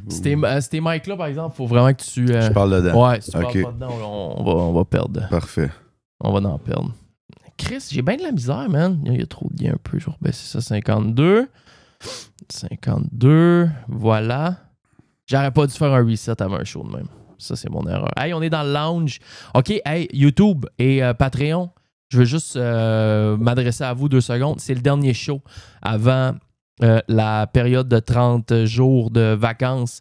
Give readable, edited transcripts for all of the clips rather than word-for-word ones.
Ces mics-là, par exemple, il faut vraiment que tu... Je parle dedans. Ouais, si tu parles pas dedans, on va perdre. Parfait. On va en perdre. Chris, j'ai bien de la misère, man. Il y a trop de gains un peu. Je vais rebaisser ça, 52. 52, voilà. J'aurais pas dû faire un reset avant un show de même. Ça, c'est mon erreur. Hey, on est dans le lounge. OK, hey, YouTube et Patreon, je veux juste m'adresser à vous 2 secondes. C'est le dernier show avant la période de 30 jours de vacances.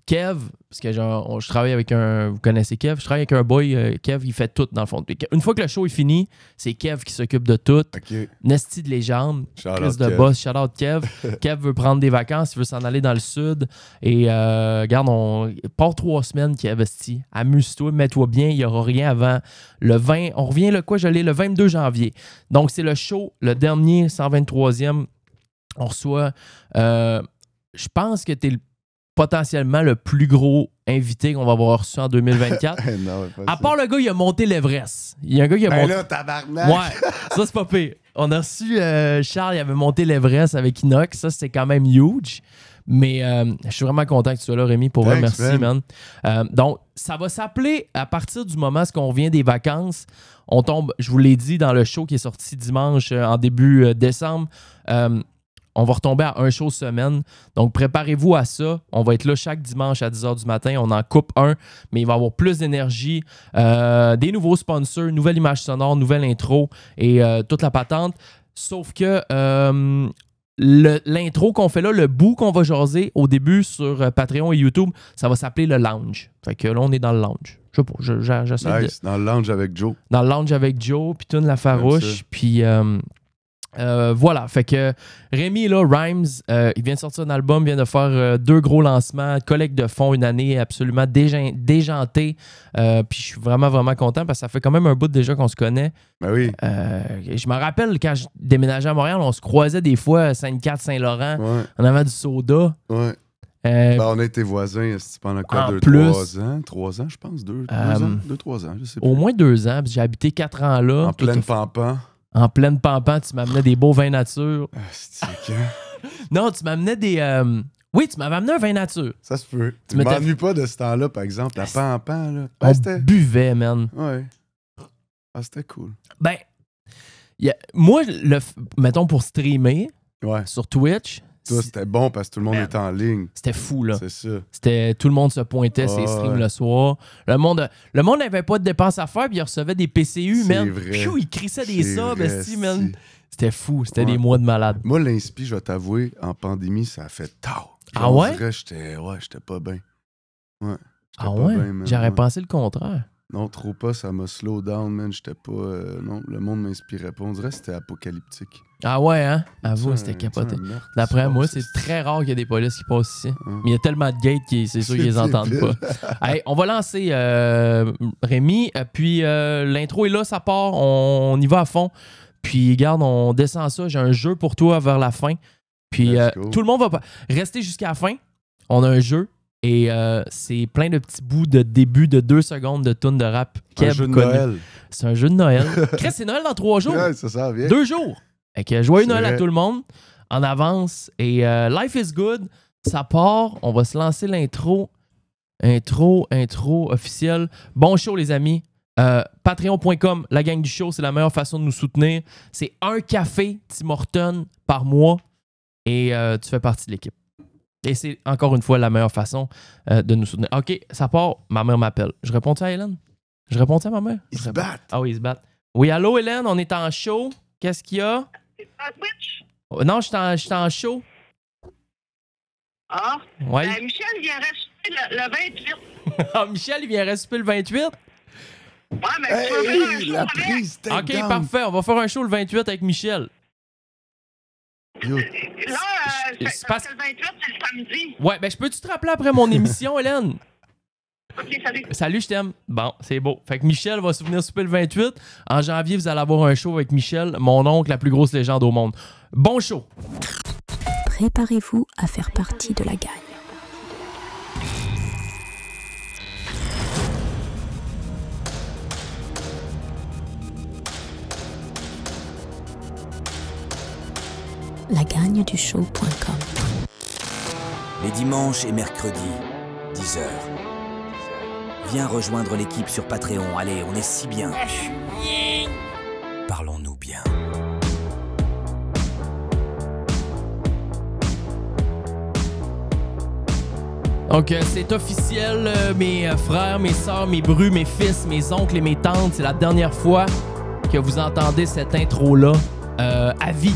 Kev, parce que je travaille avec vous connaissez Kev, je travaille avec un boy, Kev, il fait tout dans le fond. Une fois que le show est fini, c'est Kev qui s'occupe de tout. Okay. Nesty de légende, Chris de Kev. boss, shout out Kev. Kev veut prendre des vacances, il veut s'en aller dans le sud. Et regarde, on part 3 semaines, Kev, esti. Amuse-toi, mets-toi bien, il n'y aura rien avant le 20. On revient le 22 janvier. Donc c'est le show, le dernier, 123e. On reçoit, je pense que tu es potentiellement le plus gros invité qu'on va avoir reçu en 2024. Non, à part le gars, il a monté l'Everest. Il y a un gars qui a monté... là, tabarnak! Ouais, ça, c'est pas pire. On a reçu Charles, il avait monté l'Everest avec Inox. Ça, c'était quand même huge. Mais je suis vraiment content que tu sois là, Rémi. Pour vrai, merci, man. Donc, ça va s'appeler, à partir du moment où on revient des vacances, on tombe, je vous l'ai dit, dans le show qui est sorti dimanche en début décembre, on va retomber à un show semaine. Donc, préparez-vous à ça. On va être là chaque dimanche à 10h du matin. On en coupe un, mais il va y avoir plus d'énergie, des nouveaux sponsors, nouvelle image sonore, nouvelle intro et toute la patente. Sauf que l'intro qu'on fait là, le bout qu'on va jaser au début sur Patreon et YouTube, ça va s'appeler le lounge. Fait que là, on est dans le lounge. Je sais pas, j'essaie nice. Dans le lounge avec Joe. Dans le lounge avec Joe, puis Toune Lafarouche, puis... voilà, fait que Rémi, là, Rhymes, il vient de sortir un album, vient de faire 2 gros lancements, collecte de fonds, une année absolument déjantée. Puis je suis vraiment, vraiment content parce que ça fait quand même un bout déjà qu'on se connaît. Ben oui. Je me rappelle quand je déménageais à Montréal, on se croisait des fois à Sainte-Cathe, Saint-Laurent, on avait du soda. Ouais. On a été voisins pendant quoi? 3 ans? 3 ans, je pense. 2, 3 ans, je sais plus. Au moins 2 ans, j'ai habité 4 ans là. En pleine pampan. En pleine pampan, tu m'amenais des beaux vins nature. C'est Non, tu m'amenais des... Oui, tu m'avais amené un vin nature. Ça se peut. Tu m'ennuies pas de ce temps-là, par exemple. La pampan, là. On buvait, man. Ouais. Ah, c'était cool. Ben, moi, mettons pour streamer sur Twitch... Toi, c'était bon parce que tout le monde était en ligne. C'était fou, là. C'est ça. Tout le monde se pointait ses streams le soir. Le monde n'avait pas de dépenses à faire, puis il recevait des PCU, man. Piou, il crissait des subs, man. C'était fou. C'était des mois de malade. Moi, l'inspi, je vais t'avouer, en pandémie, ça a fait tard. Ah ouais? J'étais pas bien. Ouais. Ah ouais? J'aurais pensé le contraire. Non, trop pas, ça m'a slow down, man. J'étais pas... non, le monde m'inspirait pas. On dirait que c'était apocalyptique. Ah ouais, hein? Avoue, c'était capoté. D'après moi, c'est très rare qu'il y ait des polices qui passent ici. Mais il y a tellement de gates c'est sûr qu'ils les entendent pas. Hey, on va lancer Rémi. Puis l'intro est là, ça part. On y va à fond. Puis regarde, on descend ça. J'ai un jeu pour toi vers la fin. Puis tout le monde va rester jusqu'à la fin. On a un jeu. Et c'est plein de petits bouts de début de 2 secondes de tune de rap. Un jeu de Noël. C'est un jeu de Noël. Chris, c'est Noël dans 3 jours. Ouais, ça vient. 2 jours. Fait que joyeux Noël à tout le monde. En avance. Et Life is Good, ça part. On va se lancer l'intro. Intro officielle. Bon show, les amis. Patreon.com, la gang du show, c'est la meilleure façon de nous soutenir. C'est 1 café Tim Hortons par mois. Et tu fais partie de l'équipe. Et c'est encore une fois la meilleure façon de nous soutenir. OK, ça part. Ma mère m'appelle. Je réponds-tu à Hélène? Je réponds-tu à ma mère? Ils se battent. Ah oui, ils se battent. Oui, allô, Hélène, on est en show. Qu'est-ce qu'il y a? C'est pas Twitch? Non, je suis en show. Ah? Ouais. Michel vient rester le 28. Ah, Michel, il vient rester le 28? Ouais, mais tu veux faire un show la prise, OK, down. Parfait. On va faire un show le 28 avec Michel. Yo. Là, c'est parce que le 28, c'est le samedi. Ouais, ben je peux-tu te rappeler après mon émission, Hélène? OK, salut. Salut, je t'aime. Bon, c'est beau. Fait que Michel va se venir souper le 28. En janvier, vous allez avoir un show avec Michel, mon oncle, la plus grosse légende au monde. Bon show! Préparez-vous à faire partie de la gagne. La gagne du show.com. Les dimanches et mercredis, 10h. Viens rejoindre l'équipe sur Patreon. Allez, on est si bien. Parlons-nous bien. Donc, c'est officiel, mes frères, mes sœurs, mes brus, mes fils, mes oncles et mes tantes. C'est la dernière fois que vous entendez cette intro-là à vie.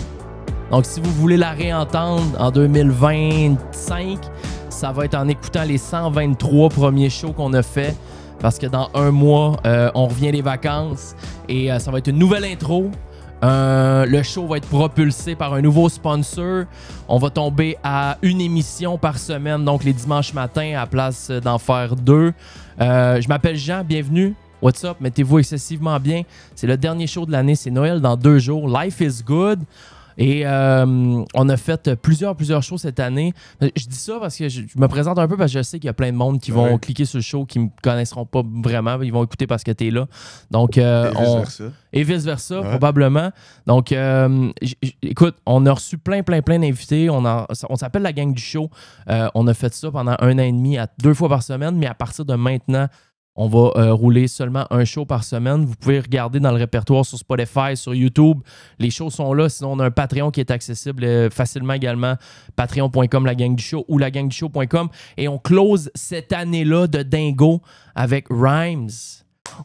Donc, si vous voulez la réentendre en 2025, ça va être en écoutant les 123 premiers shows qu'on a fait. Parce que dans un mois, on revient des vacances et ça va être une nouvelle intro. Le show va être propulsé par un nouveau sponsor. On va tomber à une émission par semaine, donc les dimanches matins, à place d'en faire 2. Je m'appelle Jean, bienvenue. What's up? Mettez-vous excessivement bien. C'est le dernier show de l'année, c'est Noël dans 2 jours. Life is good. Et on a fait plusieurs shows cette année. Je dis ça parce que je me présente un peu parce que je sais qu'il y a plein de monde qui vont cliquer sur le show qui me connaîtront pas vraiment. Ils vont écouter parce que t'es là. Donc, et vice-versa, probablement. Donc, écoute, on a reçu plein d'invités. On s'appelle la gang du show. On a fait ça pendant 1 an et demi, 2 fois par semaine. Mais à partir de maintenant, on va rouler seulement un show par semaine. Vous pouvez regarder dans le répertoire sur Spotify, sur YouTube. Les shows sont là. Sinon, on a un Patreon qui est accessible facilement également. Patreon.com, la gang du show ou lagangdushow.com. Et on close cette année-là de dingo avec Rhymes.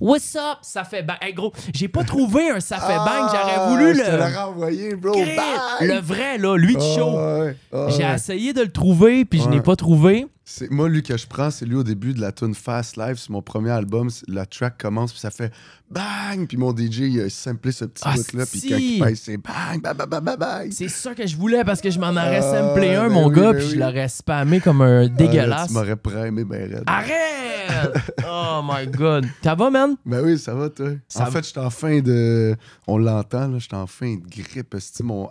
What's up? Ça fait bang. Hey, gros, j'ai pas trouvé un ça fait bang. J'aurais voulu je te l'ai renvoyé, bro. Le vrai, là, lui de show. J'ai essayé de le trouver, puis je n'ai pas trouvé. Moi, lui que je prends, c'est lui au début de la tune Fast Life. C'est mon premier album. La track commence, puis ça fait bang. Puis mon DJ, il a samplé ce petit bout-là. Puis quand il pèse, c'est bang, bang, bang, bang, bang. C'est ça que je voulais parce que je m'en aurais samplé un, mon gars, puis je l'aurais spammé comme un dégueulasse. Tu m'aurais primé ben raide. Arrête! Oh my God. Ça va, man? Ben oui, ça va, toi. En fait, j'étais en fin de... On l'entend, là, j'étais en fin de grippe.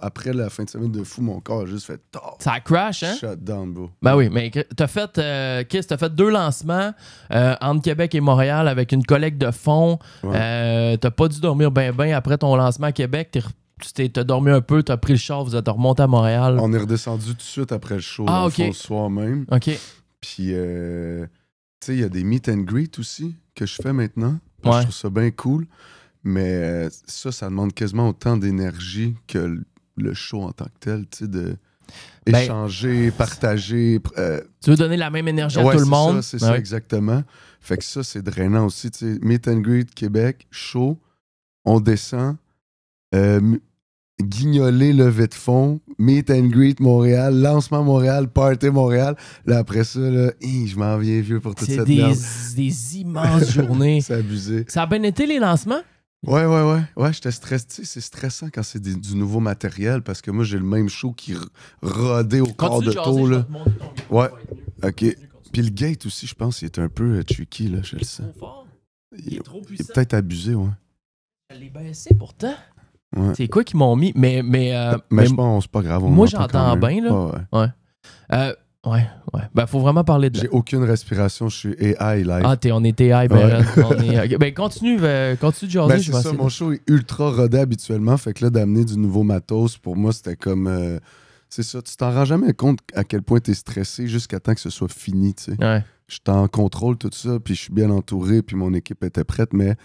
Après la fin de semaine de fou, mon corps a juste fait... Ça crash, hein? Shut down, bro. Ben oui, mais t'as fait... Chris, t'as fait 2 lancements entre Québec et Montréal avec une collecte de fonds. T'as pas dû dormir ben après ton lancement à Québec. T'as dormi un peu, t'as pris le char, vous êtes remonté à Montréal. On est redescendu tout de suite après le show, le soir même. OK. Puis, tu sais, il y a des meet and greet aussi que je fais maintenant. Je trouve ça bien cool. Mais ça demande quasiment autant d'énergie que le show en tant que tel, tu sais, de... échanger, partager. Tu veux donner la même énergie à tout le monde? C'est ça, exactement. Fait que ça, c'est drainant aussi. Tu sais, Meet and Greet Québec, show, on descend, guignoler, levée de fonds, Meet and Greet Montréal, lancement Montréal, party Montréal. Là, après ça, là, je m'en viens vieux pour toute cette merde. C'est des immenses journées. C'est abusé. Ça a bien été les lancements? Ouais, j'étais stressé. C'est stressant quand c'est du nouveau matériel parce que moi, j'ai le même show qui rodait au corps de taux. Là. Ouais, ok. Puis le gate aussi, je pense, il est un peu tricky, là, je le sens. Il est trop puissant. Il est peut-être abusé, ouais. Je l'ai baissé pourtant. Ouais. C'est quoi qu'ils m'ont mis? Mais je pense, c'est pas grave. Moi, j'entends bien, là. Ouais. Ben, faut vraiment parler de... J'ai aucune respiration, je suis AI live. Ah, on est AI, ben, okay. Ben, continue de jaser. Ben, c'est ça, mon show est ultra rodé habituellement, fait que là, d'amener du nouveau matos, pour moi, c'était comme... c'est ça, tu t'en rends jamais compte à quel point t'es stressé jusqu'à temps que ce soit fini, tu sais. Ouais. Je suis en contrôle, tout ça, puis je suis bien entouré, puis mon équipe était prête, mais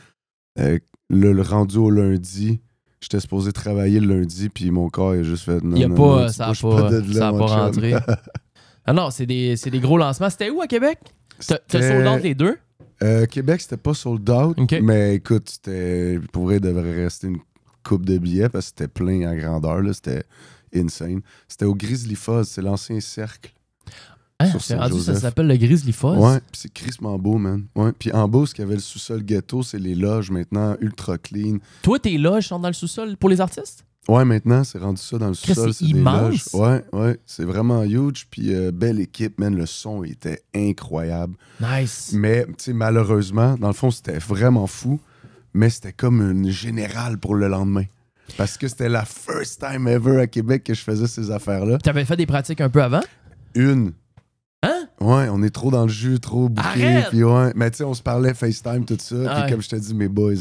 le rendu au lundi... J'étais supposé travailler le lundi, puis mon corps a juste fait... Non, ça n'a pas rentré. Ah non, c'est des gros lancements. C'était où à Québec? T'as sold out les 2? Québec, c'était pas sold out, mais écoute, pour vrai, il devrait rester une coupe de billets parce que c'était plein à grandeur, là, c'était insane. C'était au Grizzly Fuzz, c'est l'ancien cercle. C'est rendu, ça s'appelle le Grizzly Fuzz? Ouais, puis c'est crissement beau, man. Ouais, puis en bas, ce qu'il y avait le sous-sol ghetto, c'est les loges maintenant, ultra clean. Toi, tes loges sont dans le sous-sol pour les artistes? Ouais, maintenant, c'est rendu ça dans le sous-sol. C'est immense. Des loges. Ouais, c'est vraiment huge. Puis belle équipe, man. Le son était incroyable. Nice. Mais, tu sais, malheureusement, dans le fond, c'était vraiment fou. Mais c'était comme une générale pour le lendemain. Parce que c'était la first time ever à Québec que je faisais ces affaires-là. T'avais fait des pratiques un peu avant? Une. Hein? Ouais, on est trop dans le jus, trop bouqué. Puis ouais. Mais tu sais, on se parlait FaceTime, tout ça. Puis comme je te dis, mes boys,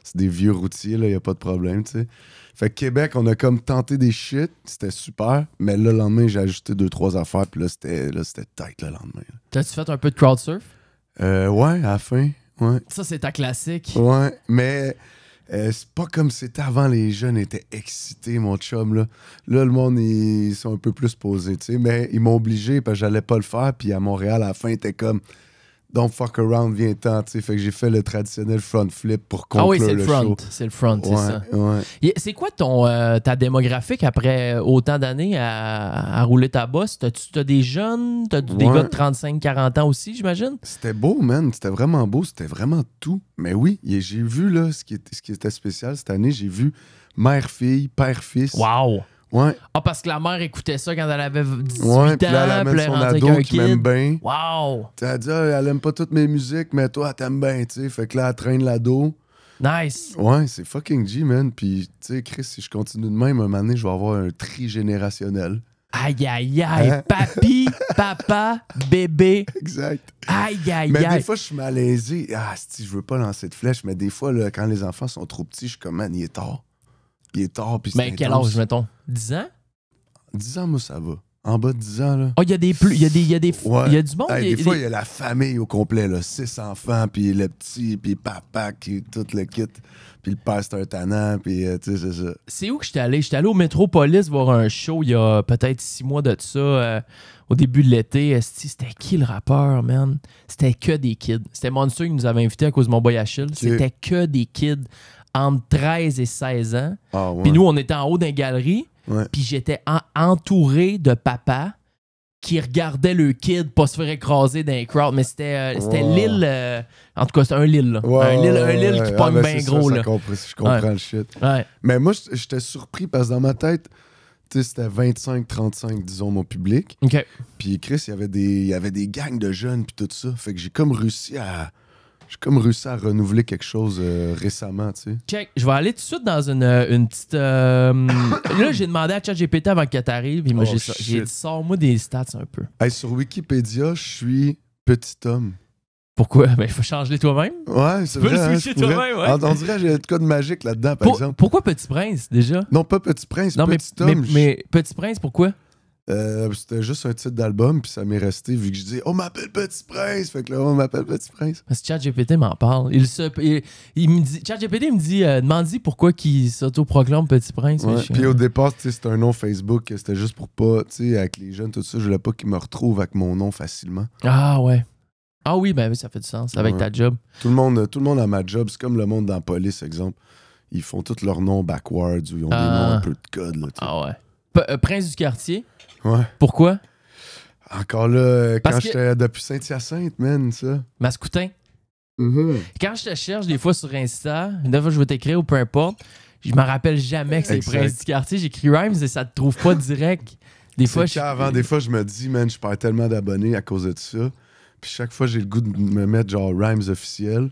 c'est des vieux routiers, là, y a pas de problème, tu sais. Fait que Québec, on a comme tenté des shit, c'était super. Mais là, le lendemain, j'ai ajusté 2-3 affaires. Puis là, c'était tight le lendemain. T'as-tu fait un peu de crowdsurf? Ouais, à la fin. Ouais. Ça, c'est ta classique. Ouais, mais c'est pas comme c'était avant, les jeunes étaient excités, mon chum, là. Là, le monde, ils sont un peu plus posés, tu sais. Mais ils m'ont obligé parce que j'allais pas le faire. Puis à Montréal, à la fin, ils étaient comme don't fuck around, viens-t'en, tu sais. Fait que j'ai fait le traditionnel front flip pour conclure le show. C'est le front, c'est ça. Ouais. C'est quoi ta démographique après autant d'années à rouler ta bosse? T'as des jeunes? T'as des gars de 35-40 ans aussi, j'imagine? C'était beau, man. C'était vraiment beau. C'était vraiment tout. Mais oui, j'ai vu, là, ce qui était spécial cette année, j'ai vu mère-fille, père-fils. Wow! Ouais. Ah, parce que la mère écoutait ça quand elle avait 18 ans. Puis là, elle amène son ado qui m'aime bien. Wow! Elle dit, elle aime pas toutes mes musiques, mais toi, elle t'aime bien, tu sais. Fait que là, elle traîne l'ado. Nice! Ouais, c'est fucking G, man. Puis, tu sais, Chris, si je continue de même, un moment donné, je vais avoir un tri générationnel. Aïe, aïe, aïe! Papi, papa, bébé. Exact. Aïe, aïe, mais aïe! des fois, je suis malaisé. Ah, si je veux pas lancer de flèche, mais des fois, là, quand les enfants sont trop petits, je suis comme, man, il est tard. Il est tard, puis c'est Mais quel âge, mettons? 10 ans? 10 ans, moi, ça va. En bas de 10 ans, là. Oh, il y a des plus. Il y a du monde. Hey, des fois, il y a la famille au complet, là. 6 enfants, puis le petit, puis papa, qui tout le kit. Puis le père, c'est un tannant, puis tu sais, c'est ça. C'est où que j'étais allé? J'étais allé au Métropolis voir un show il y a peut-être 6 mois de ça, au début de l'été. C'était qui le rappeur, man? C'était que des kids. C'était Monster qui nous avait invités à cause de mon boy Achille. C'était que des kids entre 13 et 16 ans. Ah, ouais. Puis nous, on était en haut d'une galerie. Ouais. Puis j'étais entouré de papas qui regardaient le kid pas se faire écraser dans les crowds. Mais c'était l'île... en tout cas, c'était un Lille. Un Lille qui pogne bien gros. Ça, là. Je comprends le shit. Ouais. Mais moi, j'étais surpris parce que dans ma tête, c'était 25-35, disons, mon public. OK. Puis Chris, il y avait des gangs de jeunes puis tout ça. Fait que j'ai comme réussi à renouveler quelque chose récemment, tu sais. Check. Je vais aller tout de suite dans une petite... Là, j'ai demandé à ChatGPT avant que t'arrives. Puis moi, j'ai dit, sors-moi des stats un peu. Hey, sur Wikipédia, je suis petit homme. Pourquoi? Ben, il faut changer toi-même. Ouais, c'est vrai. Tu peux le switcher toi-même, ouais. On dirait que j'ai un code magique là-dedans, par exemple. Pourquoi Petit Prince, déjà? Non, pas Petit Prince, non, Petit homme. Mais Petit Prince, pourquoi? C'était juste un titre d'album, puis ça m'est resté vu que je dis on m'appelle Petit Prince. Fait que là, on m'appelle Petit Prince. Parce que ChatGPT m'en parle. Il me dit, ChatGPT me dit, demande-y pourquoi il s'autoproclame Petit Prince. Ouais. Puis au départ, c'était un nom Facebook, c'était juste pour pas, tu sais, avec les jeunes, tout ça, je voulais pas qu'ils me retrouvent avec mon nom facilement. Ah ouais. Ah oui, ben oui, ça fait du sens avec ta job. Tout le monde a ma job. C'est comme le monde dans la police, exemple. Ils font tous leurs noms backwards ou ils ont des noms un peu de code. Là, ah ouais. Prince du quartier. Ouais. Pourquoi? Encore là, quand j'étais depuis Saint-Hyacinthe, man, ça. Mascoutin. Quand je te cherche des fois sur Insta, une fois je vais t'écrire ou peu importe, je me rappelle jamais que c'est Prince du quartier. J'écris Rhymes et ça te trouve pas direct. Des fois, des fois, je me dis, man, je perds tellement d'abonnés à cause de ça. Puis chaque fois, j'ai le goût de me mettre genre Rhymes officiel.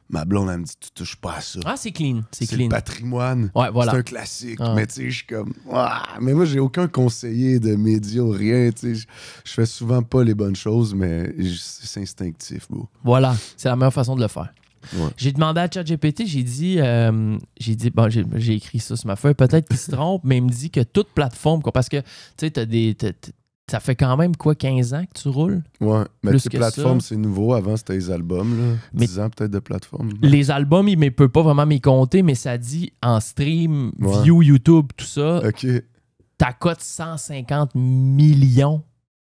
Ma blonde, elle me dit, tu touches pas à ça. Ah, c'est clean. C'est clean. Le patrimoine. Ouais, voilà. C'est un classique. Mais tu sais, je suis comme, mais moi, j'ai aucun conseiller de médias ou rien. Tu sais, je fais souvent pas les bonnes choses, mais c'est instinctif, bro. Voilà. C'est la meilleure façon de le faire. Ouais. J'ai demandé à ChatGPT, j'ai dit, bon, j'ai écrit ça sur ma feuille, peut-être qu'il se trompe, mais il me dit que toute plateforme, parce que, tu sais, ça fait quand même, 15 ans que tu roules? Ouais, mais tes plateformes, c'est nouveau. Avant, c'était les albums, là. 10 ans peut-être de plateforme. Les albums, il ne peut pas vraiment m'y compter, mais ça dit en stream, view, YouTube, tout ça. OK. Ta cote 150 millions.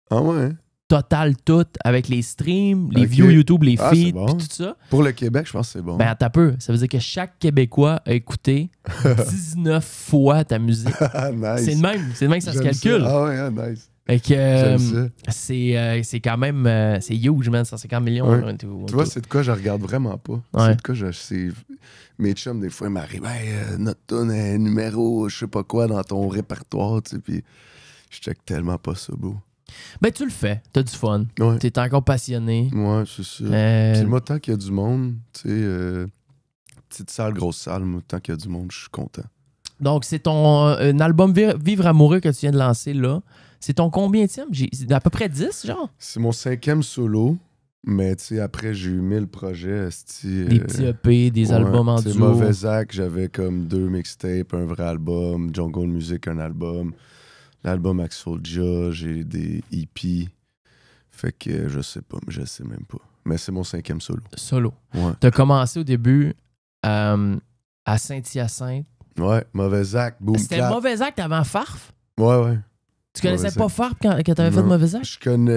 Ah ouais? Total tout, avec les streams, les views YouTube, les feeds, puis tout ça. Pour le Québec, je pense que c'est bon. Ben, t'as peu. Ça veut dire que chaque Québécois a écouté 19 fois ta musique. Nice. C'est de même que ça se calcule. Ça. Ah ouais, nice. Fait que c'est quand même c'est huge, man, 150 millions. Ouais. Là, tu vois, c'est de quoi je regarde vraiment pas. Ouais. C'est de quoi mes chums, des fois, ils m'arrivent, notre tune est numéro, je sais pas quoi, dans ton répertoire, tu sais, puis je check tellement pas ça, beau. Ben, tu le fais, t'as du fun. Ouais. T'es encore passionné. Ouais, c'est ça. Puis moi, tant qu'il y a du monde, tu sais, petite salle, grosse salle, moi, tant qu'il y a du monde, je suis content. Donc, c'est ton un album Vivre amoureux que tu viens de lancer là. C'est ton combienième? C'est à peu près 10, genre? C'est mon 5e solo. Mais tu sais, après, j'ai eu 1000 projets. Des petits EP, des albums en duo. Mauvais Acte, j'avais comme 2 mixtapes, un vrai album. Jungle Music, un album. L'album avec Soulja, j'ai des EP. Fait que je sais même pas. Mais c'est mon 5e solo. Solo. Ouais. T'as commencé au début à Saint-Hyacinthe. Ouais, Mauvais Acte, Boom C'était Clap. Mauvais Acte avant Farf? Ouais. Tu connaissais Mauvais pas Acte. Farf quand t'avais fait Mauvais Acte?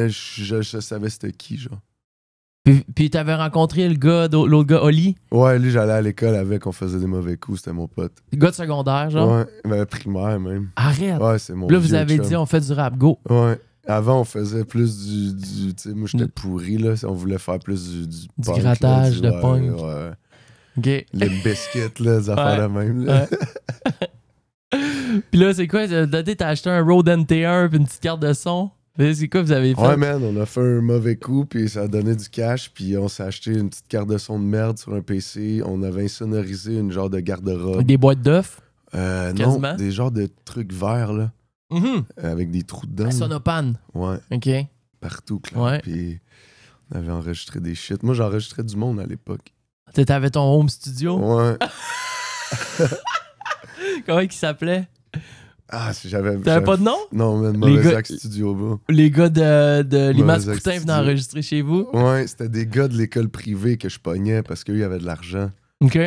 Je savais c'était qui, genre. Puis t'avais rencontré l'autre gars, Oli? Ouais, lui, j'allais à l'école avec, on faisait des mauvais coups, c'était mon pote. Le gars de secondaire, genre? Ouais, mais primaire même. Arrête! Ouais, c'est mon Là, vous vieux avez chum. dit, on fait du rap, go! Ouais. Avant, on faisait plus du tu sais, moi, j'étais pourri, là. On voulait faire plus du punk, grattage, là, de punk. Ouais. OK. Les biscuits, là, des affaires de même, là. Puis là, c'est quoi? T'as acheté un Rode NT1 puis une petite carte de son? C'est quoi vous avez fait? Ouais, man, on a fait un mauvais coup, puis ça a donné du cash, puis on s'est acheté une petite carte de son de merde sur un PC. On avait insonorisé une genre de garde-robe. Avec des boîtes d'œufs? Non, Quasiment? des genres de trucs verts, là, avec des trous dedans. À Sonopan. Ouais, OK. partout, clair. Ouais. Puis on avait enregistré des shit. Moi, j'enregistrais du monde à l'époque. T'avais ton home studio? Ouais. Comment il s'appelait? Ah, si j'avais... T'avais pas de nom? Non, man, Les Mauvais gars- Acte Studio, bro. Les gars de Limas Mauvais Coutin Acte venaient Studio. enregistrer chez vous? Ouais, c'était des gars de l'école privée que je pognais parce qu'eux, ils avaient de l'argent. OK.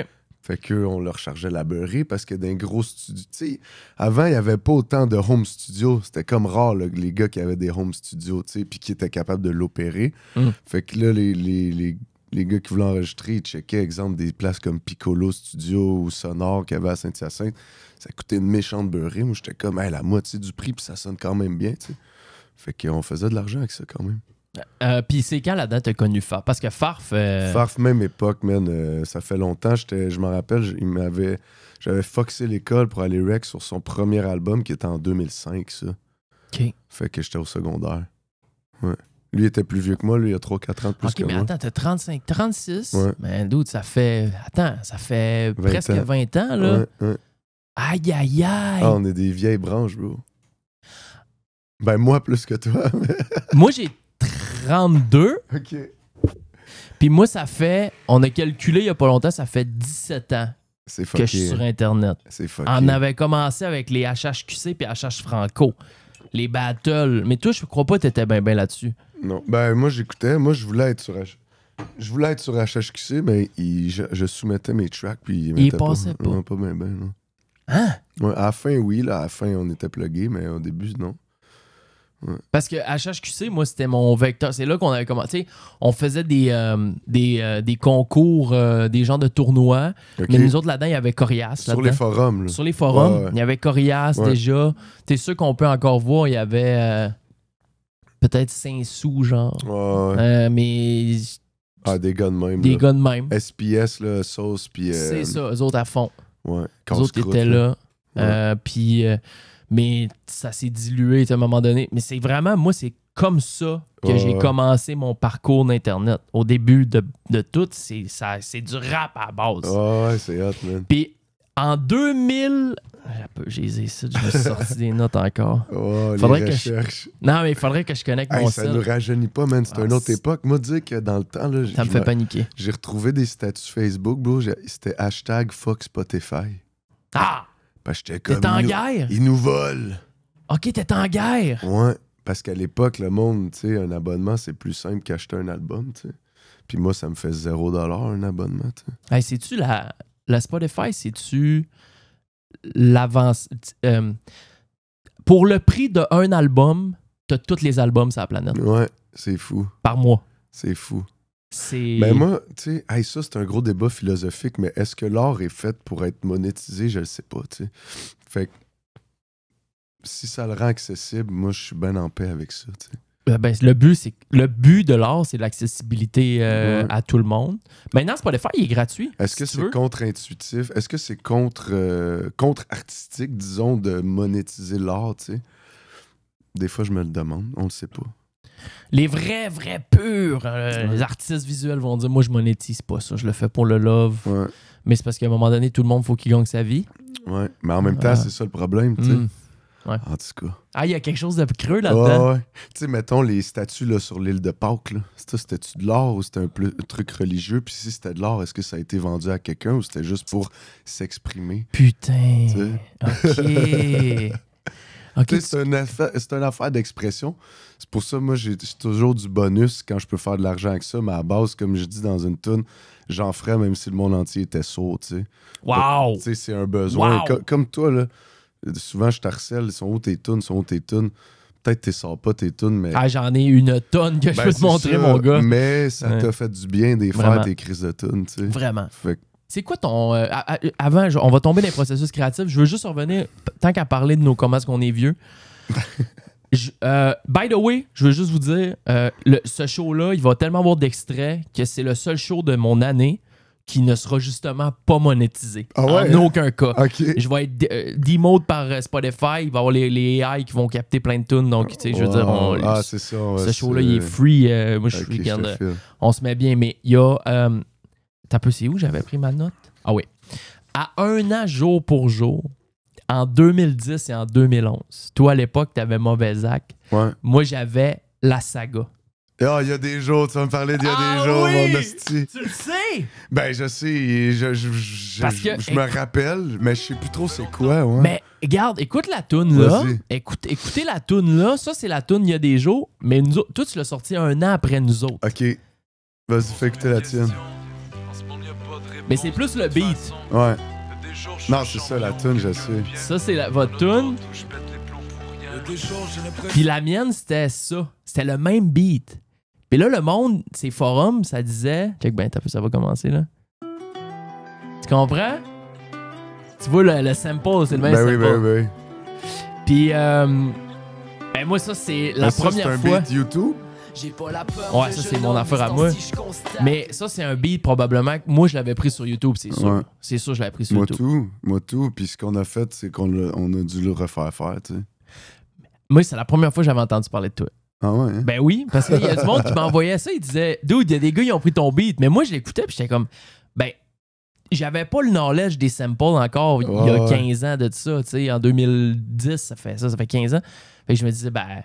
Fait qu'eux, on leur chargeait la beurrée parce que dans un gros studio... Tu sais, avant, il n'y avait pas autant de home studio. C'était comme rare, là, les gars qui avaient des home studios, tu sais, puis qui étaient capables de l'opérer. Fait que là, les gars qui voulaient enregistrer, ils checkaient, exemple, des places comme Piccolo Studio ou Sonore qu'il y avait à Saint-Hyacinthe. Ça coûtait une méchante beurrée. Moi, j'étais comme, hey, la moitié du prix, puis ça sonne quand même bien, tu sais. Fait qu'on faisait de l'argent avec ça, quand même. Puis c'est quand la date t'as connu Farf? Parce que Farf... Farf, même époque, man, ça fait longtemps. Je m'en rappelle, j'avais foxé l'école pour aller rec sur son premier album qui était en 2005, ça. OK. Fait que j'étais au secondaire. Ouais. Lui était plus vieux que moi, lui, il a 3-4 ans de plus OK, que mais moi. attends, t'as 35, 36? Ouais. Mais dude, ça fait... Attends, ça fait 20 presque ans. 20 ans, là. Ouais. Aïe, aïe, aïe! Ah, on est des vieilles branches, bro. Ben, moi, plus que toi. Moi, j'ai 32. OK. Puis moi, ça fait... On a calculé il y a pas longtemps, ça fait 17 ans C'est que fucké. je suis sur Internet. C'est fucké. On avait commencé avec les HHQC puis HH Franco. Les battles. Mais toi, je crois pas que t'étais bien là-dessus. Non. Ben, moi, j'écoutais. Moi, je voulais être sur HHQC, mais je soumettais mes tracks, puis Il mettait passait pas. Non, pas bien, non. Hein? Ouais, à la fin, oui. Là, à la fin, on était plugués, mais au début, non. Ouais. Parce que HHQC, moi, c'était mon vecteur. C'est là qu'on avait commencé. On faisait des concours, des genres de tournois. OK. Mais nous autres, là-dedans, il y avait Corias. Sur les forums, là. Sur les forums, Ouais. il y avait Corias Ouais. déjà. T'es sûr qu'on peut encore voir, il y avait peut-être 5 sous, genre. Ouais. Mais Ah, des gars de même. des là. gars de même. SPS, là, Sauce, puis... C'est ça, eux autres à fond. Ouais, Les autres casse-croûte, étaient là. Ouais. Puis, mais ça s'est dilué à un moment donné. Mais c'est vraiment, moi, c'est comme ça que Ouais, j'ai ouais. commencé mon parcours d'Internet. Au début de tout, c'est du rap à la base. Ouais, c'est hot, man. Puis en 2000... J'ai ça, je me suis sorti des notes encore. Oh, Faudrait les que recherches. Non, mais il faudrait que je connecte Hey, mon ça sel. nous rajeunit pas, man. C'est Ah, une autre c'est- époque. Moi, dire que dans le temps, là, Ça me fait paniquer. j'ai retrouvé des statuts Facebook, bro. C'était hashtag fuck Spotify. Ah! Parce que j'étais comme... T'es en ils nous- guerre? Ils nous volent. OK, t'es en guerre. Ouais, parce qu'à l'époque, le monde, tu sais, un abonnement, c'est plus simple qu'acheter un album, tu sais. Puis moi, ça me fait 0$ un abonnement, tu sais. Hey, c'est-tu la Spotify, c'est-tu l'avance... pour le prix d'un album, t'as tous les albums sur la planète Ouais, c'est fou. par mois. C'est fou. C'est... Ben moi, tu sais, hey, ça, c'est un gros débat philosophique, mais est-ce que l'art est fait pour être monétisé? Je le sais pas, tu sais. Fait que si ça le rend accessible, moi, je suis bien en paix avec ça, tu sais. Ben, le but de l'art, c'est l'accessibilité Ouais. à tout le monde. Maintenant, Spotify, il est gratuit. Est-ce que si tu c'est veux. contre-intuitif? Est-ce que c'est contre-artistique, disons, de monétiser l'art, tu sais? Des fois, je me le demande. On le sait pas. Les vrais purs, les artistes visuels vont dire, moi, je monétise pas ça, je le fais pour le love. Ouais, Mais c'est parce qu'à un moment donné, tout le monde, faut qu'il gagne sa vie. ouais. Mais en même temps, Ah. c'est ça le problème, tu sais. Mm. Ouais. En tout cas. Ah, il y a quelque chose de creux là-dedans. Ouais. Tu sais, mettons les statues là, sur l'île de Pâques. Là. C'était-tu de l'or ou c'était un truc religieux? Puis si c'était de l'or, est-ce que ça a été vendu à quelqu'un ou c'était juste pour s'exprimer? Putain. OK. C'est une affaire d'expression. C'est pour ça, moi, j'ai toujours du bonus quand je peux faire de l'argent avec ça. Mais à la base, comme je dis dans une toune, j'en ferais même si le monde entier était sourd, tu sais. Wow! Tu sais, c'est un besoin. Wow. Comme toi, là, souvent, je t'harcèle. Ils sont où tes tunes? Peut-être que tu sors pas tes tunes, mais... Ah, j'en ai une tonne que je peux te montrer, mon gars. Mais ça t'a fait du bien des faire tes crises de tunes, tu sais. Vraiment. Fait que... C'est quoi ton... avant, on va tomber dans les processus créatifs. Je veux juste revenir, tant qu'à parler de comment est-ce qu'on est vieux. By the way, je veux juste vous dire, ce show-là, il va tellement avoir d'extraits que c'est le seul show de mon année qui ne sera justement pas monétisé. Ah ouais, en aucun cas. Okay. Je vais être demote par Spotify. Il va y avoir les AI qui vont capter plein de tunes. Donc, tu sais, je veux dire, c'est ça. Ce show-là, il est free. Moi, je suis on se met bien, mais il y a... T'as peu, c'est où j'avais pris ma note? Ah oui. À 1 an, jour pour jour, en 2010 et en 2011, toi, à l'époque, t'avais Mauvais Zach. Ouais. Moi, j'avais La Saga. Ah, il y a des jours, tu vas me parler d'il y a des jours, mon hostie. Tu le sais? Ben, je sais, je me rappelle, mais je sais plus trop c'est quoi, ouais. Mais regarde, écoute la toune là. Écoutez la toune là. Ça, c'est la toune il y a des jours, mais nous, toi, tu l'as sorti 1 an après nous autres. OK. Vas-y, fais écouter la tienne. Mais c'est plus le beat. Ouais. Non, c'est ça, la toune, je sais. Ça, c'est votre toune. Puis la mienne, c'était ça. C'était le même beat. Puis là, le monde, ces forums, ça disait... Check ben, ça va commencer, là. Tu comprends? Tu vois, le sample, c'est le même sample. Oui. Puis, ben moi, ça, c'est la première fois... C'est un beat YouTube? Ouais, ça, c'est mon affaire à moi. Mais ça, c'est un beat, probablement, que moi, je l'avais pris sur YouTube, c'est sûr. Ouais. C'est sûr, je l'avais pris sur YouTube. Moi, tout. Puis ce qu'on a fait, c'est qu'on a dû le refaire faire, tu sais. Moi, c'est la première fois que j'avais entendu parler de toi. Ah ouais? Hein? Ben oui, parce qu'il y a du monde qui m'envoyait ça, il disait « Dude, il y a des gars, ils ont pris ton beat. » Mais moi, je l'écoutais, puis j'étais comme... Ben, j'avais pas le knowledge des samples encore il y a 15 ans de ça, tu sais. En 2010, ça fait 15 ans. Fait que je me disais, ben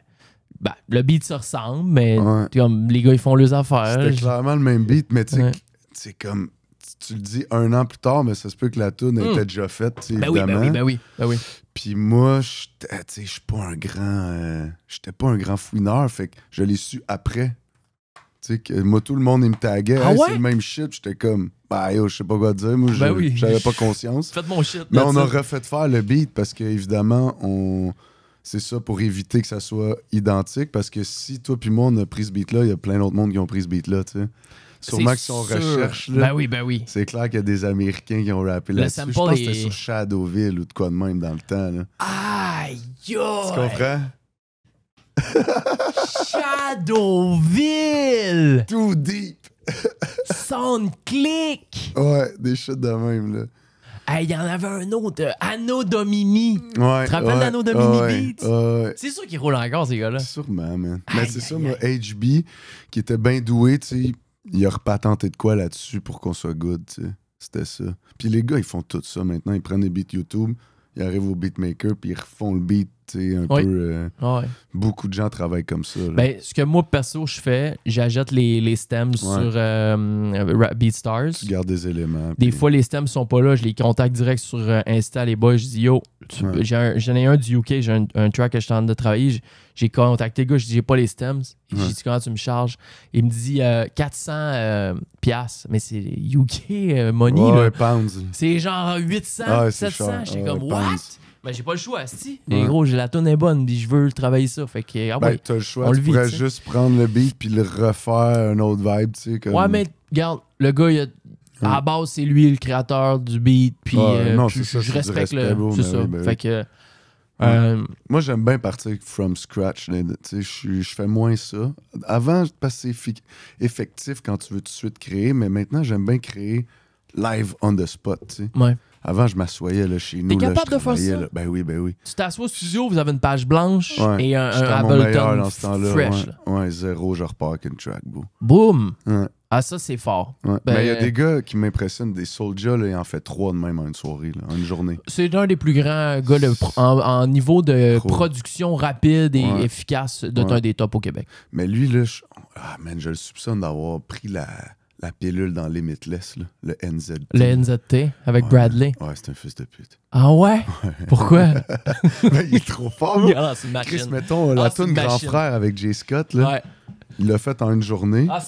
le beat, ça ressemble, mais comme les gars, ils font leurs affaires. C'était clairement le même beat, mais tu sais, c'est comme... Tu le dis 1 an plus tard, mais ça se peut que la toune était déjà faite, évidemment. Ben oui. Puis moi, je suis pas un grand... j'étais pas un grand fouineur, fait que je l'ai su après. Tu sais, que moi, tout le monde, il me taguait. C'est le même shit. J'étais comme, je sais pas quoi dire. Moi, j'avais pas conscience. Faites mon shit. Mais on a refait faire le beat parce qu'évidemment, c'est ça pour éviter que ça soit identique. Parce que si toi puis moi, on a pris ce beat-là, il y a plein d'autres mondes qui ont pris ce beat-là, tu sais. Sûrement que si on recherche, là, ben oui. c'est clair qu'il y a des Américains qui ont rappé là-dessus. Je pense que c'était sur Shadowville ou de quoi de même dans le temps. Là. Aïe! Tu comprends? Shadowville! Too deep! Soundclick! Ouais, des shit de même, là. Il y en avait un autre, Anno Domini. Ouais, tu te rappelles d'Anno Domini Beats? Ouais. C'est sûr qu'ils roulent encore, ces gars-là. Sûrement, man. Mais c'est ça, moi, HB, qui était bien doué, tu sais, il a repatenté de quoi là-dessus pour qu'on soit good, tu sais. C'était ça. Puis les gars, ils font tout ça maintenant. Ils prennent des beats YouTube, ils arrivent au beatmaker, puis ils refont le beat, tu sais, un peu... Beaucoup de gens travaillent comme ça. Là. Ben, ce que moi, perso, je fais, j'ajoute les stems sur BeatStars. Tu gardes des éléments. Des fois, les stems sont pas là. Je les contacte direct sur Insta, les boys. Je dis, yo, j'en ai un du UK, j'ai un track que je suis en train de travailler. J'ai contacté le gars, je dis, j'ai pas les stems. J'ai dit, comment tu me charges? Il me dit 400 piastres. Mais c'est UK money. Là. Pounds. C'est genre 800, 700. J'étais comme, what? Ben, j'ai pas le choix, si. Et gros, la toune est bonne, puis je veux travailler ça. Fait que, t'as le choix. Tu pourrais juste prendre le beat puis le refaire un autre vibe, tu sais. Comme... Ouais, mais regarde, le gars, à la base, c'est lui le créateur du beat, puis je respecte le. C'est ça. Fait que. Moi, j'aime bien partir from scratch. Je fais moins ça. Avant, parce que c'est effectif quand tu veux tout de suite créer, mais maintenant, j'aime bien créer live on the spot. T'sais. Ouais. Avant, je m'assoyais là, chez nous. T'es capable là, de faire ça? Là. Ben oui. Tu t'assois au studio, vous avez une page blanche et un Ableton dans ce temps-là, fresh. Ouais, zéro, je repars avec une track, bro. Boum! Ouais. Ah, ça, c'est fort. Ouais. Mais il y a des gars qui m'impressionnent, des Soulja, là, ils en fait 3 de même en une soirée, là, en une journée. C'est un des plus grands gars en niveau de production rapide et efficace d'un des tops au Québec. Mais lui, là, je le soupçonne d'avoir pris la pilule dans Limitless, là, le NZT. Le NZT avec Bradley. Ouais, c'est un fils de pute. Ah ouais? Pourquoi? Ben, il est trop fort, là. C'est une machine. Chris, mettons, la tune Grand Frère avec Jay Scott, là, il l'a fait en une journée. Ah,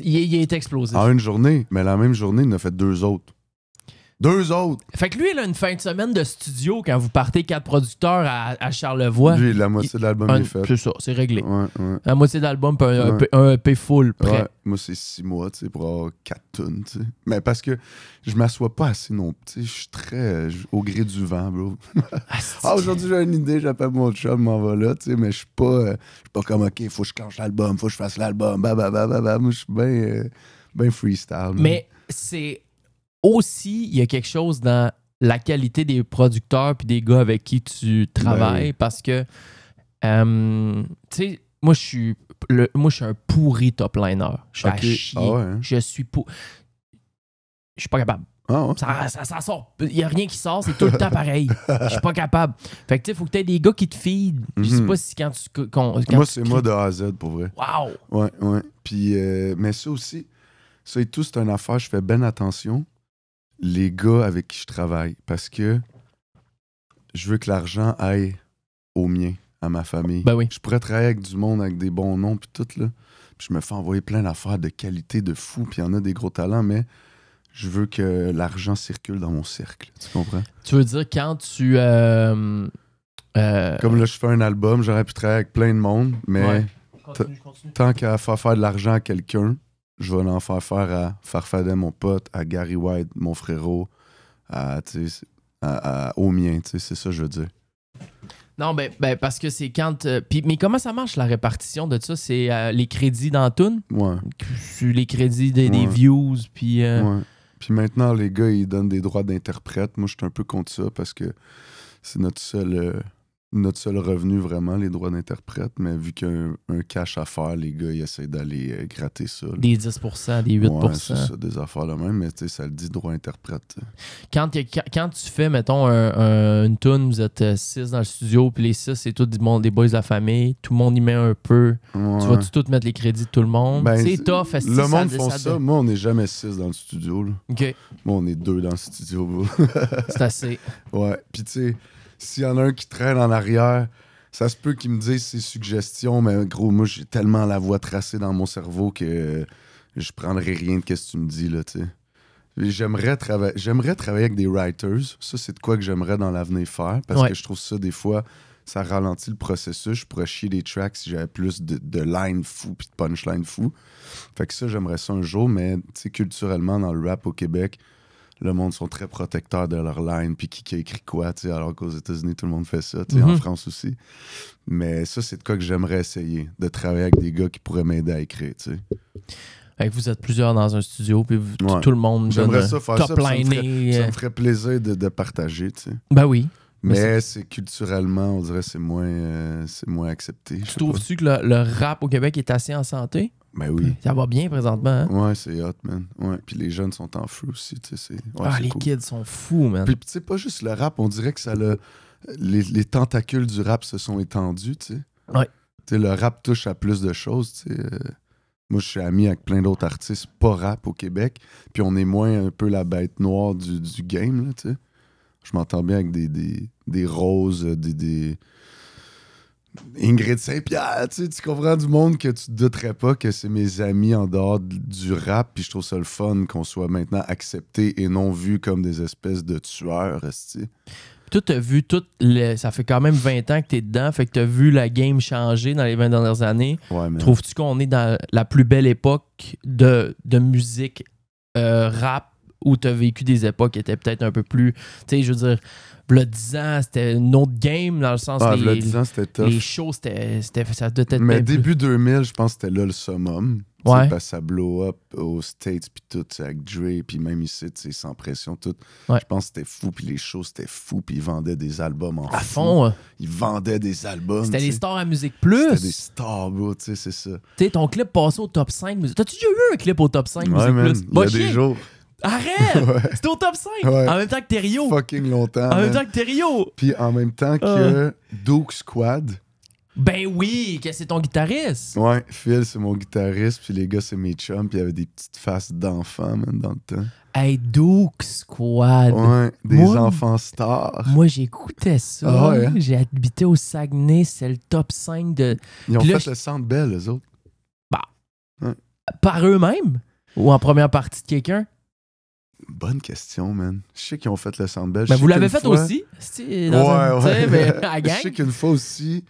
il est explosif. En une journée, mais la même journée, il en a fait 2 autres. 2 autres! Fait que lui, il a une fin de semaine de studio quand vous partez 4 producteurs à Charlevoix. Lui, la moitié de l'album est faite. C'est ça, c'est réglé. Ouais. La moitié d'album, un EP full prêt. Ouais. Moi, c'est 6 mois, tu sais, pour avoir 4 tunes, tu sais. Mais parce que je m'assois pas assez non plus, tu sais. Je suis très au gré du vent, bro. Aujourd'hui, j'ai une idée, j'appelle mon chum, m'en va là, tu sais, mais je suis pas comme, OK, faut que je clenche l'album, faut que je fasse l'album, Moi, je suis bien freestyle. Mais c'est... Aussi, il y a quelque chose dans la qualité des producteurs puis des gars avec qui tu travailles parce que, tu sais, moi, je suis un pourri top liner. Je suis à chier. Ah ouais, hein? Je suis pas capable. Ah ouais? Ça sort. Il n'y a rien qui sort, c'est tout le temps pareil. Je suis pas capable. Fait que, tu sais, il faut que tu aies des gars qui te feed. Je sais pas si quand tu. Moi, c'est moi de A à Z, pour vrai. Wow! Ouais. Puis, mais ça aussi, ça et tout, c'est une affaire, je fais bien attention. Les gars avec qui je travaille, parce que je veux que l'argent aille au mien, à ma famille. Ben oui. Je pourrais travailler avec du monde avec des bons noms puis tout, là. Puis je me fais envoyer plein d'affaires de qualité de fou, puis il y en a des gros talents, mais je veux que l'argent circule dans mon cercle. Tu comprends? Tu veux dire quand tu... Comme là, je fais un album, j'aurais pu travailler avec plein de monde, mais Continue. tant qu'à faire de l'argent à quelqu'un, je vais l'en faire à Farfadet, mon pote, à Gary White, mon frérot, au mien, c'est ça que je veux dire. Non, ben parce que c'est quand... mais comment ça marche, la répartition de ça? C'est les crédits dans la toune? Ouais. Les crédits des views, puis... Ouais. Puis maintenant, les gars, ils donnent des droits d'interprète. Moi, je suis un peu contre ça parce que c'est notre seul revenu, vraiment, les droits d'interprète. Mais vu qu'il y a un cash à faire, les gars, ils essaient d'aller gratter ça. Là. Des 10%, des 8%. Ouais, c'est ça, des affaires là même, mais tu sais, ça le dit droit interprète. Quand tu fais, mettons, une toune, vous êtes 6 dans le studio, puis les 6, c'est tous des boys de la famille, tout le monde y met un peu. Ouais. Tu vas-tu tout mettre les crédits de tout le monde? Ben, c'est tough. Le monde font ça. Moi, on n'est jamais 6 dans le studio. Là. OK. Moi, on est 2 dans le studio. C'est assez. Ouais, puis tu sais... S'il y en a un qui traîne en arrière, ça se peut qu'il me dise ses suggestions, mais gros, moi, j'ai tellement la voix tracée dans mon cerveau que je prendrai rien de ce que tu me dis, là, tu sais. J'aimerais travailler avec des writers. Ça, c'est de quoi que j'aimerais dans l'avenir faire, parce que je trouve ça, des fois, ça ralentit le processus. Je pourrais chier des tracks si j'avais plus de lines fous puis de punchline fous. Fait que ça, j'aimerais ça un jour, mais, tu sais, culturellement, dans le rap au Québec, le monde sont très protecteurs de leur line, puis qui a écrit quoi, tu sais, alors qu'aux États-Unis, tout le monde fait ça, tu sais, en France aussi. Mais ça, c'est de quoi que j'aimerais essayer, de travailler avec des gars qui pourraient m'aider à écrire, tu sais. Fait que vous êtes plusieurs dans un studio, puis tout le monde j'aimerais ça faire top ça, liné. Ça me ferait plaisir de partager, tu sais. Ben oui. Mais c'est culturellement, on dirait, c'est moins accepté. Tu trouves-tu que le rap au Québec est assez en santé? Ben oui. Ça va bien présentement. Hein? Ouais, c'est hot, man. Ouais. Puis les jeunes sont en feu aussi, tu sais. Les cool. kids sont fous, man. Puis tu sais, pas juste le rap, on dirait que ça les tentacules du rap se sont étendus, tu sais. Ouais. Tu sais, le rap touche à plus de choses, tu sais. Moi, je suis ami avec plein d'autres artistes pas rap au Québec, puis on est moins un peu la bête noire du game, là, tu sais. Je m'entends bien avec des Roses, des Ingrid Saint-Pierre, tu comprends, du monde que tu te douterais pas que c'est mes amis en dehors du rap, puis je trouve ça le fun qu'on soit maintenant acceptés et non vus comme des espèces de tueurs, esti. Toi, t'as vu ça fait quand même 20 ans que t'es dedans, fait que t'as vu la game changer dans les 20 dernières années. Ouais, trouves-tu qu'on est dans la plus belle époque de musique rap, où t'as vécu des époques qui étaient peut-être un peu plus, tu sais, je veux dire, le 10 ans, c'était une autre game, dans le sens le 10 ans, c'était tough. Les shows, ça devait être... Mais début 2000, je pense que c'était là le summum. Ouais. Parce que ça blow up aux States, puis tout, avec Dre, puis même ici, sans pression, tout. Ouais. Je pense que c'était fou, puis les shows, c'était fou, puis ils vendaient des albums en À fou. fond. Ils vendaient des albums. C'était les t'sais. stars à Musique Plus. C'était des stars, bro, tu sais, c'est ça. Tu sais, ton clip passait au top 5. T'as-tu déjà eu un clip au top 5 Ouais, Musique man, Plus? il y a chier. des jours. Arrête! Ouais. C'était au top 5! Ouais. En même temps que Thériault. Fucking longtemps, En même man. temps que Thériault. Puis en même temps que Duke Squad. Ben oui, que c'est ton guitariste. Ouais, Phil, c'est mon guitariste, puis les gars, c'est mes chums, puis il y avait des petites faces d'enfants, man, dans le temps. Hey, Duke Squad. Ouais, des Moi- enfants stars. Moi, j'écoutais ça. Ah ouais, hein? J'ai habité au Saguenay. C'est le top 5 de... Ils ont Puis là, fait le Centre Bell, eux autres. Par eux-mêmes? Ou en première partie de quelqu'un? Bonne question, man. Je sais qu'ils ont fait le Centre Bell. Ben, Je vous sais l'avez qu'une fait fois- aussi? C'est dans un- tu sais, mais à la Je gang? sais qu'une fois aussi,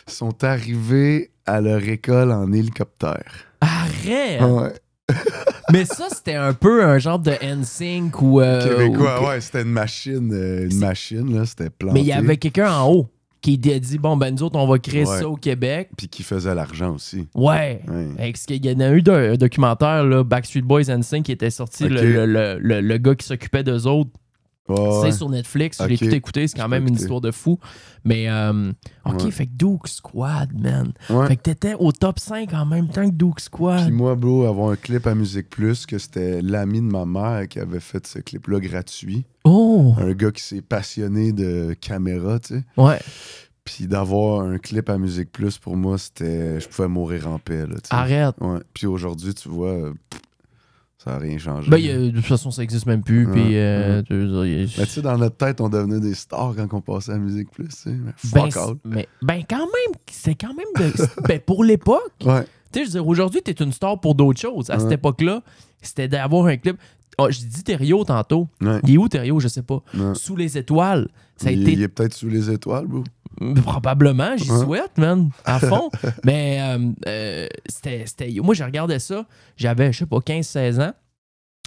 ils sont arrivés à leur école en hélicoptère. Arrête! Ouais. Mais ça, c'était un peu un genre de NSYNC ou... Québécois, ou- ouais, c'était une machine, là, c'était planté. Mais il y avait quelqu'un en haut qui a dit, bon, ben nous autres, on va créer Ouais. ça au Québec. Puis qui faisait l'argent aussi. Ouais. Ouais. Parce qu'il y en a eu un documentaire, là, Backstreet Boys NSYNC, qui était sorti, Ok. le gars qui s'occupait d'eux autres. Ouais, C'est ouais. sur Netflix, je l'ai Ok. tout écouté, c'est quand Je même peux une écouter. histoire de fou. Mais, OK, Ouais. fait que Duke Squad, man. Ouais. Fait que t'étais au top 5 en même temps que Duke Squad. Puis moi, bro, avoir un clip à Musique Plus, que c'était l'ami de ma mère qui avait fait ce clip-là gratuit. Oh! Un gars qui s'est passionné de caméra, tu sais. Ouais. Puis d'avoir un clip à Musique Plus, pour moi, c'était... Je pouvais mourir en paix, là, tu sais. Arrête. Ouais. Puis aujourd'hui, tu vois, ça n'a rien changé. Ben, de toute façon, ça existe même plus. Ouais, Puis, ouais. tu veux dire, Mais tu sais, dans notre tête, on devenait des stars quand on passait à Musique Plus, tu sais. Mais ben, fuck all. ben, quand même, c'est quand même ben, pour l'époque. Ouais. Tu sais, je veux dire, aujourd'hui, t'es une star pour d'autres choses. À cette Ouais. époque-là, c'était d'avoir un clip. Oh, je dis Thériault tantôt. Ouais. Il est où Thériault? Je sais pas. Ouais. Sous les étoiles. Ça a Il été est peut-être sous les étoiles, bro. probablement, j'y Ouais. souhaite, man, à fond. Mais c'était. Moi, je regardais ça. J'avais, je sais pas, 15-16 ans.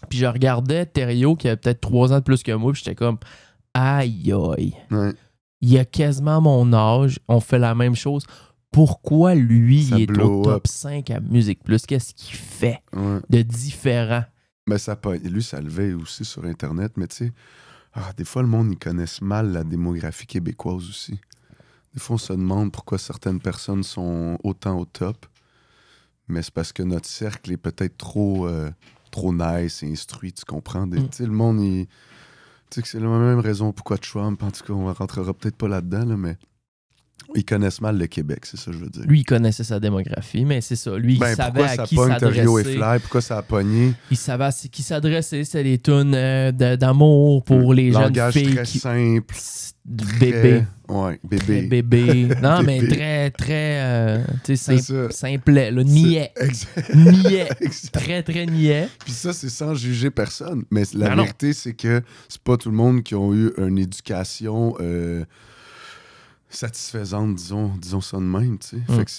Puis je regardais Thériault qui avait peut-être 3 ans de plus que moi. Puis j'étais comme, aïe, aïe. Ouais. Il a quasiment mon âge. On fait la même chose. Pourquoi lui, Ça il est blow au top up. 5 à Musique Plus? Qu'est-ce qu'il fait Ouais. de différent? Ben, lui, ça levait aussi sur Internet, mais tu sais, des fois, le monde, ils connaissent mal la démographie québécoise aussi. Des fois, on se demande pourquoi certaines personnes sont autant au top, mais c'est parce que notre cercle est peut-être trop nice et instruit, tu comprends? Tu sais, le monde, tu sais que c'est la même raison pourquoi Trump, en tout cas, on rentrera peut-être pas là-dedans, là, mais ils connaissent mal le Québec, c'est ça que je veux dire. Lui, il connaissait sa démographie, mais c'est ça. Lui, il savait pourquoi à ça qui pogne Rio et s'adresser. Fly, pourquoi ça a pogné? Il savait à qui s'adresser. C'était des tunes d'amour pour les jeunes Langage filles. très simple. Bébé. Ouais, Très bébé. bébé. Non, mais Bébé. très, très tu C'est sais, ça. simplet. Là, niais. Exact. Niais. Exact. Très, très niais. Puis ça, c'est sans juger personne. Mais la Ben non. vérité, c'est que c'est pas tout le monde qui a eu une éducation satisfaisante, disons ça de même, tu sais. Fait que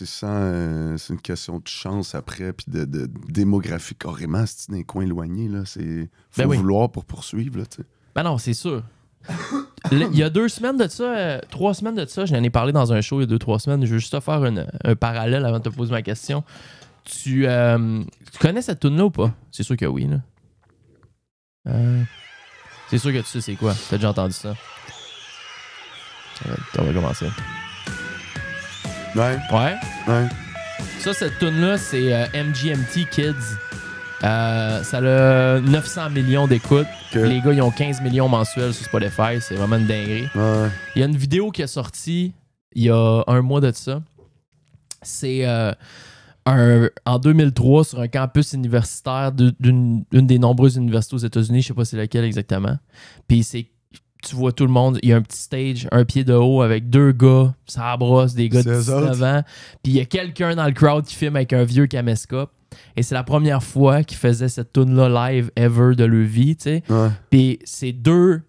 c'est une question de chance après, puis de démographie carrément, c'est dans les coins éloignés, là. Faut Ben oui. vouloir pour poursuivre, là, tu sais. Ben non, c'est sûr. Il y a 2 semaines de ça, 3 semaines de ça, j'en ai parlé dans un show il y a 2-3 semaines. Je veux juste te faire un parallèle avant de te poser ma question. Tu connais cette tune là ou pas? C'est sûr que oui, là. C'est sûr que tu sais c'est quoi. T'as déjà entendu ça. On va commencer. Ouais, Ouais. ouais. Ça, cette tune-là, c'est MGMT Kids. Ça a 900 millions d'écoutes. Que- Les gars, ils ont 15 millions mensuels sur Spotify. C'est vraiment une dinguerie. Ouais. Il y a une vidéo qui est sortie il y a un mois de ça. C'est en 2003 sur un campus universitaire d'une des nombreuses universités aux États-Unis. Je sais pas c'est laquelle exactement. Puis tu vois tout le monde. Il y a un petit stage, un pied de haut avec 2 gars. Ça brosse, des gars de C'est eux 19 autres? ans. Puis il y a quelqu'un dans le crowd qui filme avec un vieux caméscope. Et c'est la première fois qu'ils faisaient cette tune-là live ever de leur vie, tu sais. Ouais. Puis c'est deux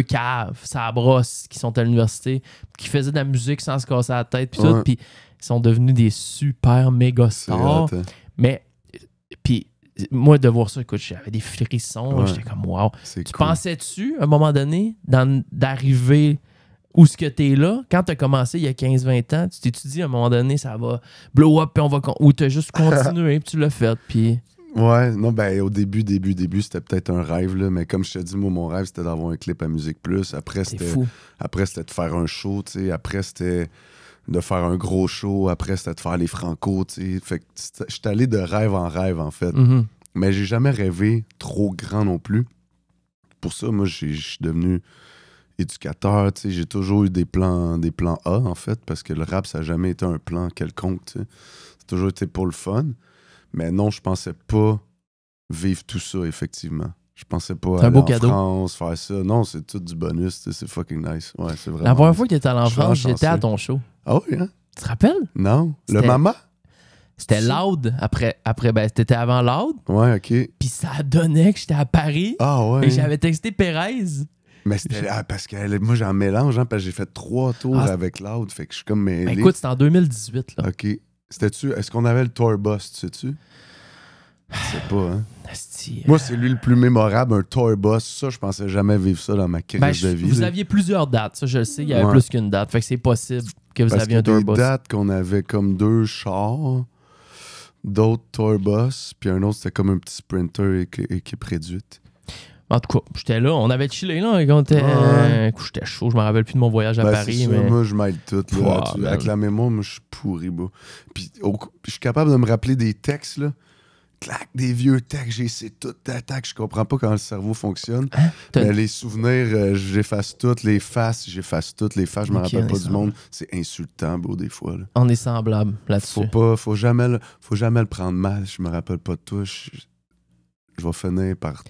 caves, ça brosse, qui sont à l'université, qui faisaient de la musique sans se casser la tête, puis tout. Ouais. Puis ils sont devenus des super méga C'est stars. hot, hein. Mais, puis moi, de voir ça, écoute, j'avais des frissons. Ouais. J'étais comme, wow. C'est Tu cool. pensais-tu, à un moment donné, d'arriver où ce que t'es là, quand t'as commencé il y a 15-20 ans, tu t'es dit à un moment donné, ça va blow up, puis on va... Ou t'as juste continué, puis tu l'as fait, puis... Ouais, non, ben au début, c'était peut-être un rêve, là, mais comme je te dis, moi, mon rêve, c'était d'avoir un clip à Musique Plus. Après, c'était de faire un show, tu sais. Après, c'était de faire un gros show. Après, c'était de faire les Franco, tu sais. Fait que j'étais allé de rêve en rêve, en fait. Mm-hmm. Mais j'ai jamais rêvé trop grand non plus. Pour ça, moi, je suis devenu éducateur, tu sais. J'ai toujours eu des plans A, en fait, parce que le rap, ça n'a jamais été un plan quelconque, tu sais. Ça a toujours été pour le fun. Mais non, je pensais pas vivre tout ça, effectivement. Je pensais pas aller en France, faire ça. Non, c'est tout du bonus. C'est fucking nice. Ouais, c'est vraiment la première fois que tu étais allé en France, j'étais à ton show. Ah oui, hein? Tu te rappelles? Non. Le Mama? C'était Loud. Après ben, c'était avant Loud. Ouais, OK. Puis ça donnait que j'étais à Paris. Ah ouais. Et j'avais texté Pérez. Mais c'était parce que moi, j'en mélange, hein, parce que j'ai fait 3 tours avec Loud. Fait que je suis comme mêlé. Ben, écoute, c'était en 2018, là. OK. Est-ce qu'on avait le tour bus, tu sais-tu? Je sais pas, hein? Moi, c'est lui le plus mémorable, un tour bus. Ça, je pensais jamais vivre ça dans ma crise de vie. Vous aviez plusieurs dates, ça, je le sais. Il y avait plus qu'une date. Fait que c'est possible que vous aviez un tour bus. Parce qu'il y a des dates qu'on avait comme 2 chars, d'autres tour bus, puis un autre, c'était comme un petit sprinter équipe réduite. En tout cas, j'étais là. On avait chillé, là. Quand j'étais chaud. Je me rappelle plus de mon voyage à Paris. Mais... Moi, je mêle tout. Là, avec la mémoire, moi, je suis pourri. Puis je suis capable de me rappeler des textes, là. Clac, des vieux textes. J'essaie tout d'attaque. Je comprends pas comment le cerveau fonctionne. Hein? Mais les souvenirs, j'efface toutes. Les faces, j'efface toutes. Les faces, je me rappelle pas du monde. C'est insultant, des fois. Là. On est semblables là-dessus. Faut jamais le prendre mal. Je me rappelle pas de toi. Je vais finir par...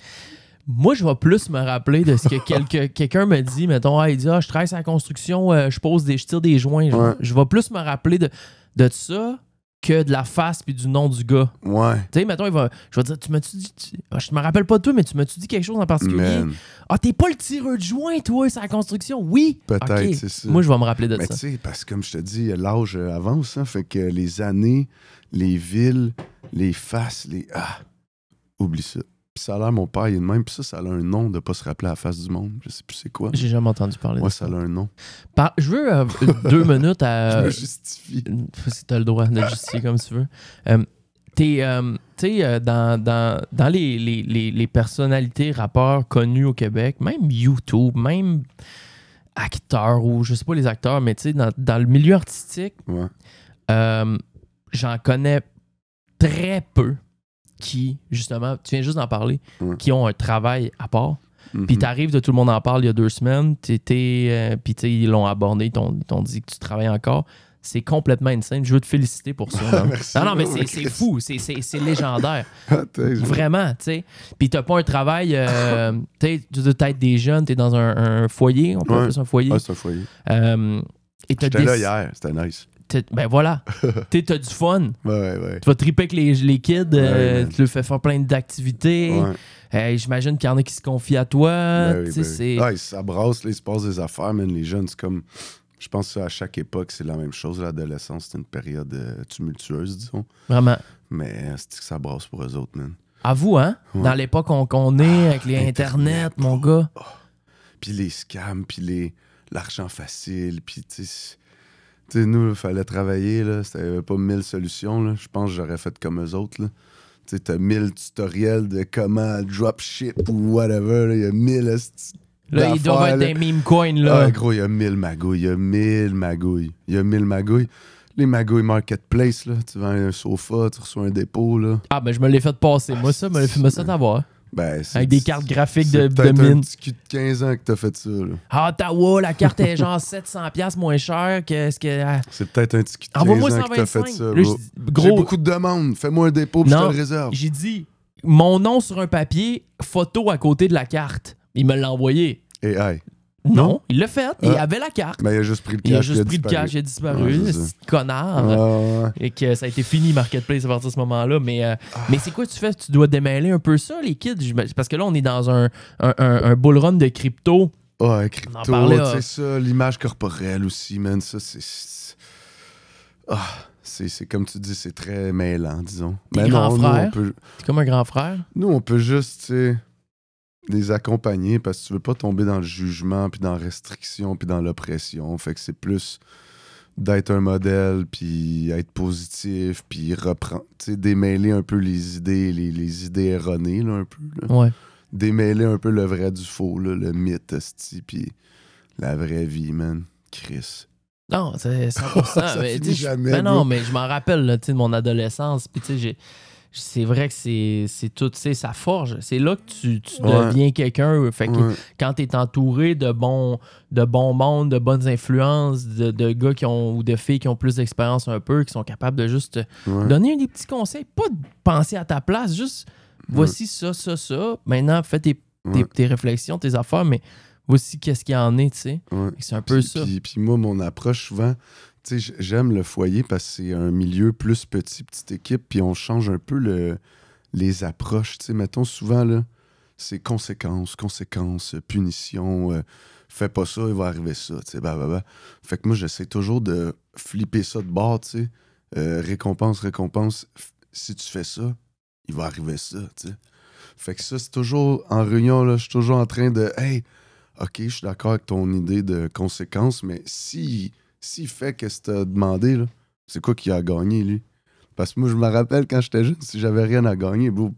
Moi, je vais plus me rappeler de ce que quelqu'un me dit. Mettons, il dit, je travaille sur la construction, je tire des joints. Je vais plus me rappeler de ça que de la face puis du nom du gars. Ouais. Tu sais, mettons, je vais dire, tu m'as-tu dit... je me rappelle pas de toi, mais tu m'as-tu dit quelque chose en particulier? Man. Ah, t'es pas le tireur de joints, toi, sur la construction? Oui! Peut-être, c'est ça. Moi, je vais me rappeler de ça. Mais tu sais, parce que comme je te dis, l'âge avance, hein, fait que les années, les villes, les faces, oublie ça. Puis ça a l'air, mon père, il est de même. Puis ça a un nom de pas se rappeler à la face du monde. Je sais plus c'est quoi. J'ai jamais entendu parler de ça. Moi, ça a un nom. Je veux 2 minutes à... Je me justifie. Si t'as le droit de justifier comme tu veux. Tu sais, dans les personnalités rappeurs connus au Québec, même YouTube, même acteurs, ou je sais pas les acteurs, mais tu sais, dans le milieu artistique, j'en connais très peu qui, justement, tu viens juste d'en parler, qui ont un travail à part. Puis t'arrives de Tout le monde en parle il y a 2 semaines, puis ils l'ont abordé, ils t'ont dit que tu travailles encore. C'est complètement insane. Je veux te féliciter pour ça. Merci, non, mais c'est fou. C'est légendaire. Vraiment, tu sais. Puis t'as pas un travail... tu sais, peut-être des jeunes, t'es dans un foyer. On peut appeler ça un foyer. Ah, c'est un foyer. J'étais là hier. C'était nice. Ben voilà. T'as du fun. Ouais. Tu vas triper avec les kids. Tu leur fais faire plein d'activités. J'imagine qu'il y en a qui se confient à toi. Ça brasse, il se passe des affaires, man. Les jeunes, c'est comme... Je pense que à chaque époque, c'est la même chose. L'adolescence, c'est une période tumultueuse, disons. Vraiment. Mais c'est que ça brasse pour eux autres, man. À vous, hein? Ouais. Dans l'époque qu'on est, avec les Internet, mon gars. Puis les scams, puis l'argent facile, puis tu sais, nous, il fallait travailler, là. C'était pas 1000 solutions, là. Je pense que j'aurais fait comme eux autres, là. Tu sais, t'as 1000 tutoriels de comment dropship ou whatever, il y a 1000... Là, il doit être des meme coins, là. Ah, gros, il y a 1000 magouilles. Les magouilles marketplace, là. Tu vends un sofa, tu reçois un dépôt, là. Ah, ben, je me l'ai fait passer. Moi, ça, me l'ai fait avoir. Ben, avec des cartes graphiques de mine. C'est un petit cul de 15 ans que t'as fait ça, là. À Ottawa, la carte est genre 700$ moins chère que ce que... C'est peut-être un petit cul de 15 ans que t'as fait ça, là, J'ai beaucoup de demandes. Fais-moi un dépôt, puis je te le réserve. J'ai dit, mon nom sur un papier, photo à côté de la carte. Il me l'a envoyé. Et aïe. Non, il l'a fait. Il avait la carte. Mais il a juste pris le cash. Il a disparu. C'est connard. Et que ça a été fini, Marketplace, à partir de ce moment-là. Mais c'est quoi tu fais? Tu dois démêler un peu ça, les kids? Parce que là, on est dans un bull run de crypto. Ouais, crypto, tu sais ça. L'image corporelle aussi, man. Ça, c'est... c'est comme tu dis, c'est très mêlant, disons. T'es grand frère? T'es comme un grand frère? Nous, on peut juste, tu sais... les accompagner parce que tu veux pas tomber dans le jugement, puis dans la restriction, puis dans l'oppression. Fait que c'est plus d'être un modèle, puis être positif, puis reprendre, tu sais, démêler un peu les idées erronées, là, un peu. Là. Ouais. Démêler un peu le vrai du faux, là, le mythe, puis la vraie vie, man. Chris. Non, c'est 100%. mais, jamais, ben non, mais je m'en rappelle là, de mon adolescence, puis tu sais, c'est vrai que c'est tout, tu sais, ça forge. C'est là que tu deviens quelqu'un. Fait que quand tu es entouré de bon monde, de bonnes influences, de gars ou de filles qui ont plus d'expérience un peu, qui sont capables de juste donner des petits conseils, pas de penser à ta place, juste voici ça. Maintenant, fais tes réflexions, tes affaires, mais voici qu'est-ce qu'il y en est, tu sais. C'est un peu ça. Puis moi, mon approche souvent, tu sais, j'aime le foyer parce que c'est un milieu plus petite équipe, puis on change un peu les approches. Tu sais, mettons souvent, là, c'est conséquences, punition, fais pas ça, il va arriver ça, tu sais, Fait que moi, j'essaie toujours de flipper ça de bord, tu sais. Récompense, si tu fais ça, il va arriver ça, tu sais. Fait que ça, c'est toujours, en réunion, là, je suis toujours en train de, hey, OK, je suis d'accord avec ton idée de conséquences, mais s'il fait qu'est-ce que t'as demandé, là, c'est quoi qu'il a gagné, lui? Parce que moi, je me rappelle quand j'étais jeune, si j'avais rien à gagner, bro,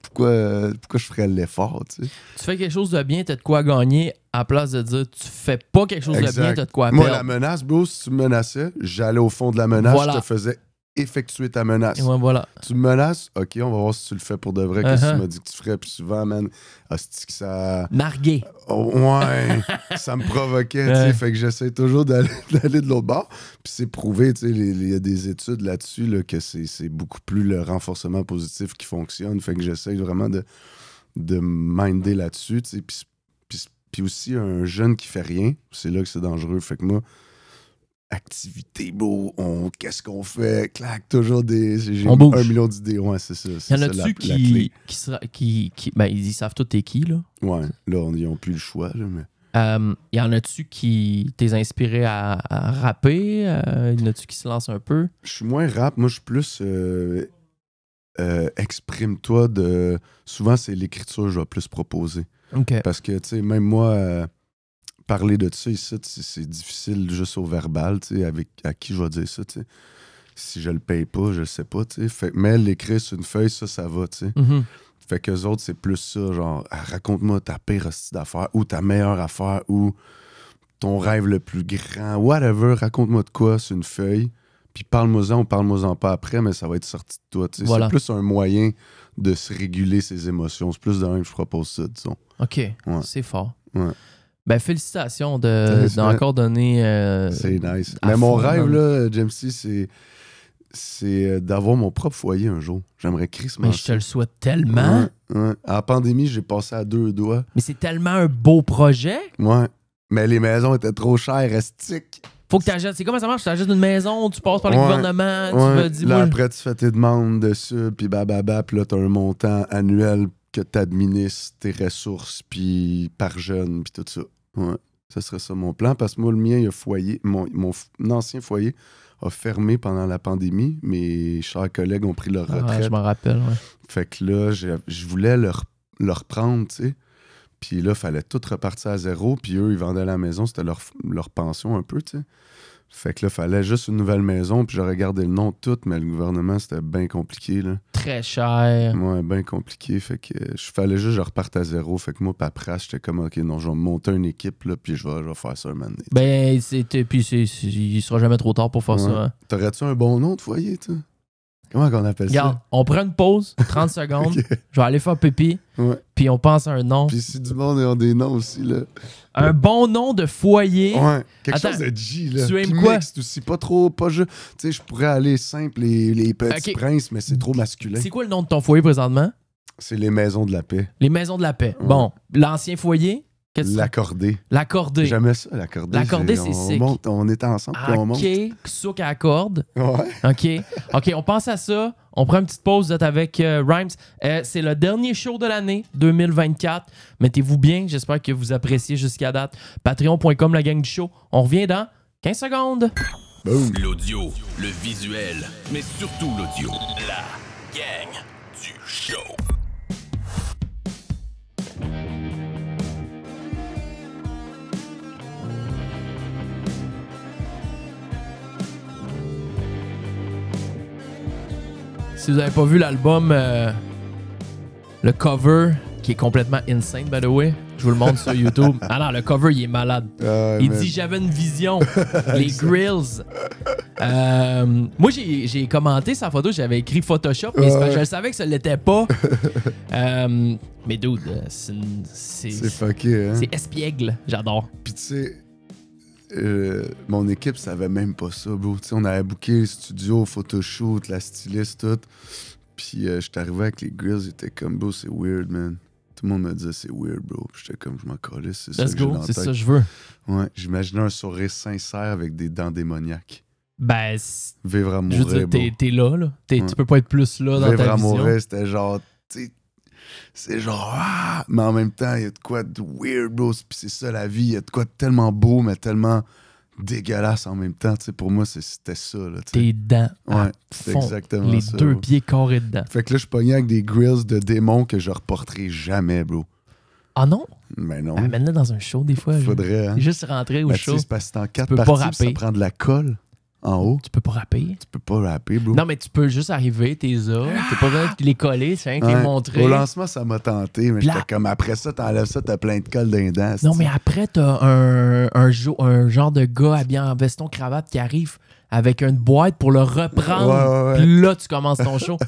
pourquoi je ferais l'effort, tu sais? Tu fais quelque chose de bien, t'as de quoi gagner, à place de dire tu fais pas quelque chose de bien, t'as de quoi perdre. Moi, la menace, bro, si tu me menaçais, j'allais au fond de la menace, je te faisais effectuer ta menace. Voilà. Tu me menaces, OK, on va voir si tu le fais pour de vrai, qu'est-ce que tu m'as dit que tu ferais, puis souvent, man, c'est que ça... Narguer. Ouais, ça me provoquait, tu sais, fait que j'essaie toujours d'aller de l'autre bord, puis c'est prouvé, tu sais, il y a des études là-dessus, là, que c'est beaucoup plus le renforcement positif qui fonctionne, fait que j'essaie vraiment de minder là-dessus, tu sais, puis aussi, un jeune qui fait rien, c'est là que c'est dangereux, fait que moi, activité, beau, qu'est-ce qu'on fait? Clac, toujours j'ai 1 million d'idées. Ouais, c'est ça. Il y en a-tu qui ben, ils savent tous t'es qui, là? Ouais, là, ils n'ont plus le choix, là, mais... Il y en a-tu qui t'es inspiré à rapper? Il y en a-tu qui se lancent un peu? Je suis moins rap. Moi, je suis plus... exprime-toi de... Souvent, c'est l'écriture que je vais plus proposer. Okay. Parce que, tu sais, même moi... parler de ça ici, c'est difficile juste au verbal, tu sais, à qui je vais dire ça, tu sais. Si je le paye pas, je le sais pas, tu sais. Mais l'écrire sur une feuille, ça va, tu sais. Fait qu'eux autres, c'est plus ça, genre, raconte-moi ta pire hostie d'affaires, ou ta meilleure affaire, ou ton rêve le plus grand, whatever, raconte-moi de quoi sur une feuille, puis parle-moi-en ou parle-moi-en pas après, mais ça va être sorti de toi, tu sais. Voilà. C'est plus un moyen de se réguler ses émotions. C'est plus de même que je propose ça, disons. OK, c'est fort. Ouais. Ben, félicitations d'encore donner... c'est nice. Mais mon rêve, là, Jamesy, c'est d'avoir mon propre foyer un jour. J'aimerais crissement. Mais je te le souhaite tellement. Ouais. À la pandémie, j'ai passé à 2 doigts. Mais c'est tellement un beau projet. Ouais. Mais les maisons étaient trop chères, estiques. Faut que tu achètes. C'est comment ça marche? Tu achètes une maison, tu passes par le gouvernement, tu vas dire... Là, après, tu fais tes demandes dessus, puis bababa, puis là, t'as un montant annuel que t'administres tes ressources, puis par jeune, puis tout ça. Ouais, ça serait ça mon plan, parce que moi, le mien, il a foyer, mon ancien foyer a fermé pendant la pandémie. Mes chers collègues ont pris leur retraite. Je m'en rappelle, ouais. Fait que là, je voulais le reprendre, tu sais. Puis là, il fallait tout repartir à zéro. Puis eux, ils vendaient la maison, c'était leur pension un peu, tu sais. Fait que là, il fallait juste une nouvelle maison. Puis j'aurais gardé le nom tout, mais le gouvernement, c'était bien compliqué, là. Très cher. Ouais, bien compliqué. Fait que fallait juste que je reparte à zéro. Fait que moi, paperasse, j'étais comme, OK, non, je vais monter une équipe, là, puis je vais faire ça un moment donné. Ben, il sera jamais trop tard pour faire ça. Hein. T'aurais-tu un bon nom de foyer, toi? Comment qu'on appelle ça? Regarde, on prend une pause, 30 secondes. Okay. Je vais aller faire pipi. Ouais. Puis on pense à un nom. Puis si du monde a des noms aussi, là. Un bon nom de foyer. Ouais. Quelque chose de G, là. Tu aimes quoi? Mixte aussi. Pas trop, pas juste. Tu sais, je pourrais aller simple, les petits princes, mais c'est trop masculin. C'est quoi le nom de ton foyer présentement? C'est les Maisons de la Paix. Les Maisons de la Paix. Ouais. Bon. L'ancien foyer? L'accordé. L'accordé. J'aimais ça, l'accordé. L'accordé, c'est sick. On était ensemble, puis on monte. OK, souk à accorde. Ouais. OK, on pense à ça. On prend une petite pause avec Rhymes. C'est le dernier show de l'année 2024. Mettez-vous bien. J'espère que vous appréciez jusqu'à date. Patreon.com, la gang du show. On revient dans 15 secondes. Boom. L'audio, le visuel, mais surtout l'audio. La gang du show. Si vous avez pas vu l'album, le cover, qui est complètement insane, by the way, je vous le montre sur YouTube. Ah non, le cover, il est malade. Il dit « J'avais une vision ». Les grills. Moi, j'ai commenté sa photo, j'avais écrit Photoshop, mais c'est parce que je savais que ça l'était pas. Mais dude, c'est fucké, hein? C'est espiègle, j'adore. Puis tu sais, mon équipe savait même pas ça, bro. Tu sais, on avait booké le studio, photoshoot, la styliste, tout. Puis j'étais arrivé avec les grills, j'étais comme, bro, c'est weird, man. Tout le monde me disait c'est weird, bro. J'étais comme, je m'en calisse, c'est ça que j'ai dans la tête. C'est ça que je veux. Ouais, j'imaginais un sourire sincère avec des dents démoniaques. Ben, vivre à je veux dire, t'es là, là. Tu peux pas être plus là dans ta vision. Vivre à c'était genre, tu sais, c'est genre, ah! Mais en même temps, il y a de quoi de weird, bro. Puis c'est ça, la vie. Il y a de quoi de tellement beau, mais tellement dégueulasse en même temps. Tu sais, pour moi, c'était ça, là. Tes dents. Ouais, c'est exactement les ça. Les deux bro. pieds carrés dedans. Fait que là, je pognais avec des grills de démons que je reporterai jamais, bro. Ah non? Mais non. Amène-le dans un show, des fois. Faudrait, hein. Juste rentrer au show. C'est parce que c'est en 4 parties, ça prend de la colle en haut. Tu peux pas rapper. Tu peux pas rapper, bro. Non, mais tu peux juste arriver, t'es là. T'es pas besoin de les coller, c'est rien que les montrer. Au lancement, ça m'a tenté, mais j'étais comme, après ça, t'enlèves ça, t'as plein de colle dans les dents. Non, mais après, t'as un genre de gars habillé en veston-cravate qui arrive avec une boîte pour le reprendre. Ouais. Puis là, tu commences ton show.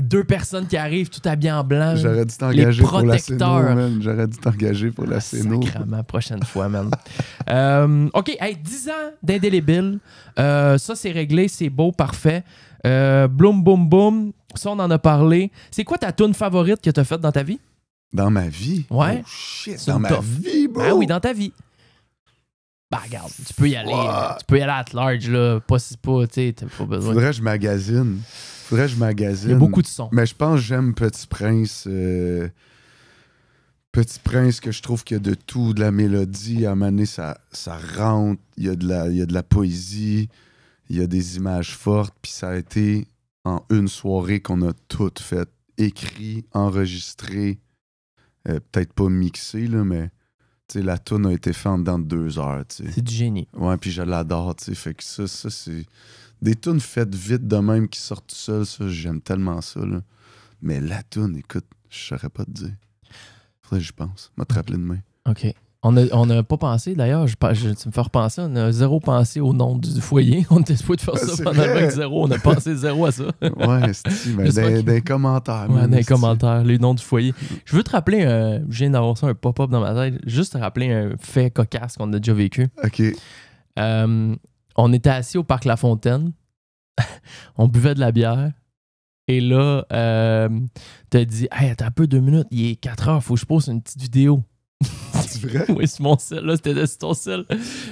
2 personnes qui arrivent tout habillés en blanc. J'aurais dû t'engager pour la Céno, man. J'aurais dû t'engager pour la Céno. Sacrément, prochaine fois, man. OK, hey, 10 ans d'indélébile. Ça, c'est réglé, c'est beau, parfait. Bloom, boom, boom. Ça, on en a parlé. C'est quoi ta tune favorite que t'as faite dans ta vie? Dans ma vie? Ouais. Oh shit, dans ma vie, bro! Ah oui, dans ta vie. Bah, regarde, tu peux y aller. Tu peux y aller at large, là. Pas, tu sais, t'as pas besoin. Faudrait que je magasine. Il y a beaucoup de sons. Mais je pense que j'aime Petit Prince. Petit Prince, que je trouve qu'il y a de tout, de la mélodie. À un moment donné, ça rentre. Il y a de la poésie. Il y a des images fortes. Puis ça a été en une soirée qu'on a tout fait. Écrit, enregistré. Peut-être pas mixé, là, mais la toune a été faite en dedans de 2 heures. T'sais. C'est du génie. Ouais, puis je l'adore. Fait que ça c'est... Des tunes faites vite de même qui sortent tout seul, ça, j'aime tellement ça. Là. Mais la tune, écoute, je saurais pas te dire. Faudrait que j'y pense. M'a te rappeler demain. OK. On n'a pas pensé, d'ailleurs, tu me fais repenser, on a 0 pensé au nom du foyer. On était supposé de faire ça pendant le 0. On a pensé 0 à ça. Ouais, c'est dans les commentaires. Ouais, dans les commentaires, les noms du foyer. Je veux te rappeler, je viens d'avoir ça, un pop-up dans ma tête, juste te rappeler un fait cocasse qu'on a déjà vécu. OK. On était assis au parc La Fontaine. On buvait de la bière. Et là, t'as dit, hey, attends un peu, 2 minutes, il est 4 heures, faut que je poste une petite vidéo. C'est vrai? Oui, c'est mon sel, là, c'était sur ton sel.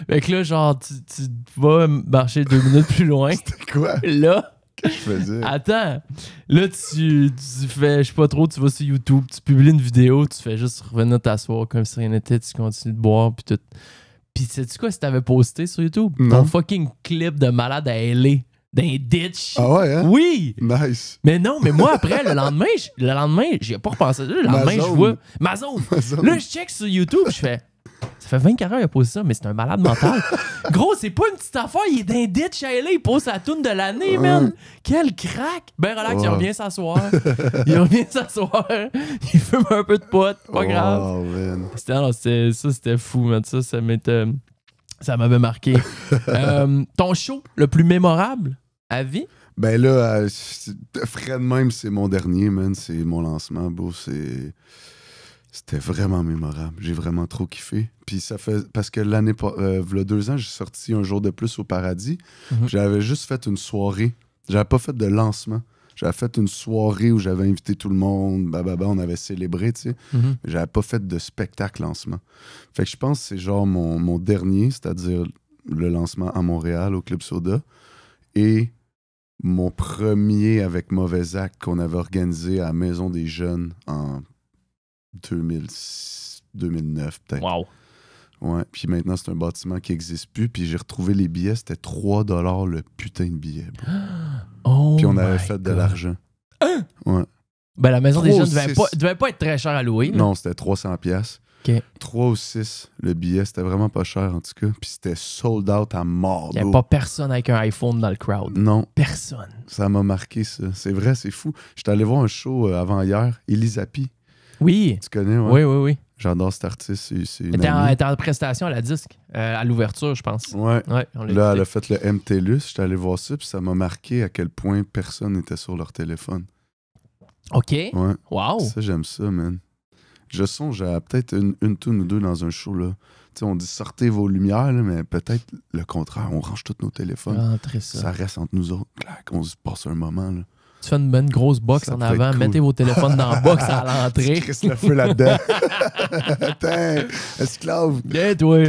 Fait que là, genre, tu vas marcher 2 minutes plus loin. C'était quoi? Là, qu'est-ce que je faisais? Attends, là, tu fais, je sais pas trop, tu vas sur YouTube, tu publies une vidéo, tu fais juste revenir t'asseoir comme si rien n'était, tu continues de boire, puis tout. Puis sais-tu quoi, si t'avais posté sur YouTube? Non. Ton fucking clip de malade à LA, d'un ditch. Ah ouais, hein? Oui! Nice. Mais non, mais moi, après, le lendemain, j'y ai pas repensé. Le lendemain, je vois ma zone. Là, je check sur YouTube, je fais, ça fait 24 heures qu'il a posé ça, mais c'est un malade mental. Gros, c'est pas une petite affaire, il est d'un ditch à LA, il pose sa toune de l'année, man. Quel crack! Ben relax, il revient s'asseoir. Il fume un peu de pot, pas grave. Man. C'était fou, man. Ça m'avait marqué. Ton show le plus mémorable à vie? Ben là, Fred même, c'est mon dernier, man. C'est mon lancement, beau. C'était vraiment mémorable. J'ai vraiment trop kiffé. Puis ça fait... Parce que l'année... V'là 2 ans, j'ai sorti Un jour de plus au paradis. J'avais juste fait une soirée. J'avais pas fait de lancement. J'avais fait une soirée où j'avais invité tout le monde. On avait célébré, tu sais. J'avais pas fait de spectacle lancement. Fait que je pense que c'est genre mon dernier, c'est-à-dire le lancement à Montréal, au Club Soda. Et mon premier avec Mauvais Acte qu'on avait organisé à la Maison des Jeunes en 2009, peut-être. Wow. Ouais, puis maintenant, c'est un bâtiment qui n'existe plus. Puis j'ai retrouvé les billets, c'était 3$ le putain de billet. Oh puis on avait fait de l'argent. Hein? Ouais. Ben, la Maison des Jeunes devait pas être très chère à louer. Non, c'était 300$. OK. 3 ou 6, le billet. C'était vraiment pas cher, en tout cas. Puis c'était sold out à mort. Il n'y avait pas personne avec un iPhone dans le crowd. Non. Personne. Ça m'a marqué, ça. C'est vrai, c'est fou. J'étais allé voir un show avant-hier, Elisapi. Oui. Tu connais, ouais? Oui. J'adore cet artiste. C'est une Elle était en prestation à la disque, à l'ouverture, je pense. Ouais. Là, elle a fait le MTLUS. J'étais allé voir ça, puis ça m'a marqué à quel point personne n'était sur leur téléphone. OK. Ouais. Wow. Ça, j'aime ça, man. Je songe à peut-être une tune ou deux dans un show, là. T'sais, on dit sortez vos lumières, là, mais peut-être le contraire. On range tous nos téléphones. Ça reste entre nous autres. Clac, on se passe un moment, là. Tu fais une bonne grosse box en avant. Cool. Mettez vos téléphones dans la box à l'entrée. Chris le feu là-dedans. Attends, esclave. Bien, toi.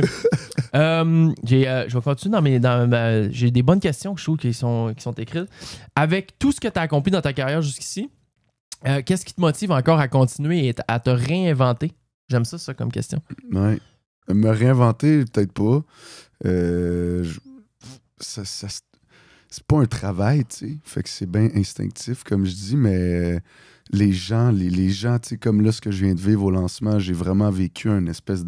Je vais continuer j'ai des bonnes questions que je trouve qui sont écrites. Avec tout ce que tu as accompli dans ta carrière jusqu'ici, qu'est-ce qui te motive encore à continuer et à te réinventer? J'aime ça comme question. Ouais. Me réinventer, peut-être pas. C'est pas un travail, tu sais. Fait que c'est bien instinctif, comme je dis, mais les gens, tu sais, comme là, ce que je viens de vivre au lancement, j'ai vraiment vécu une espèce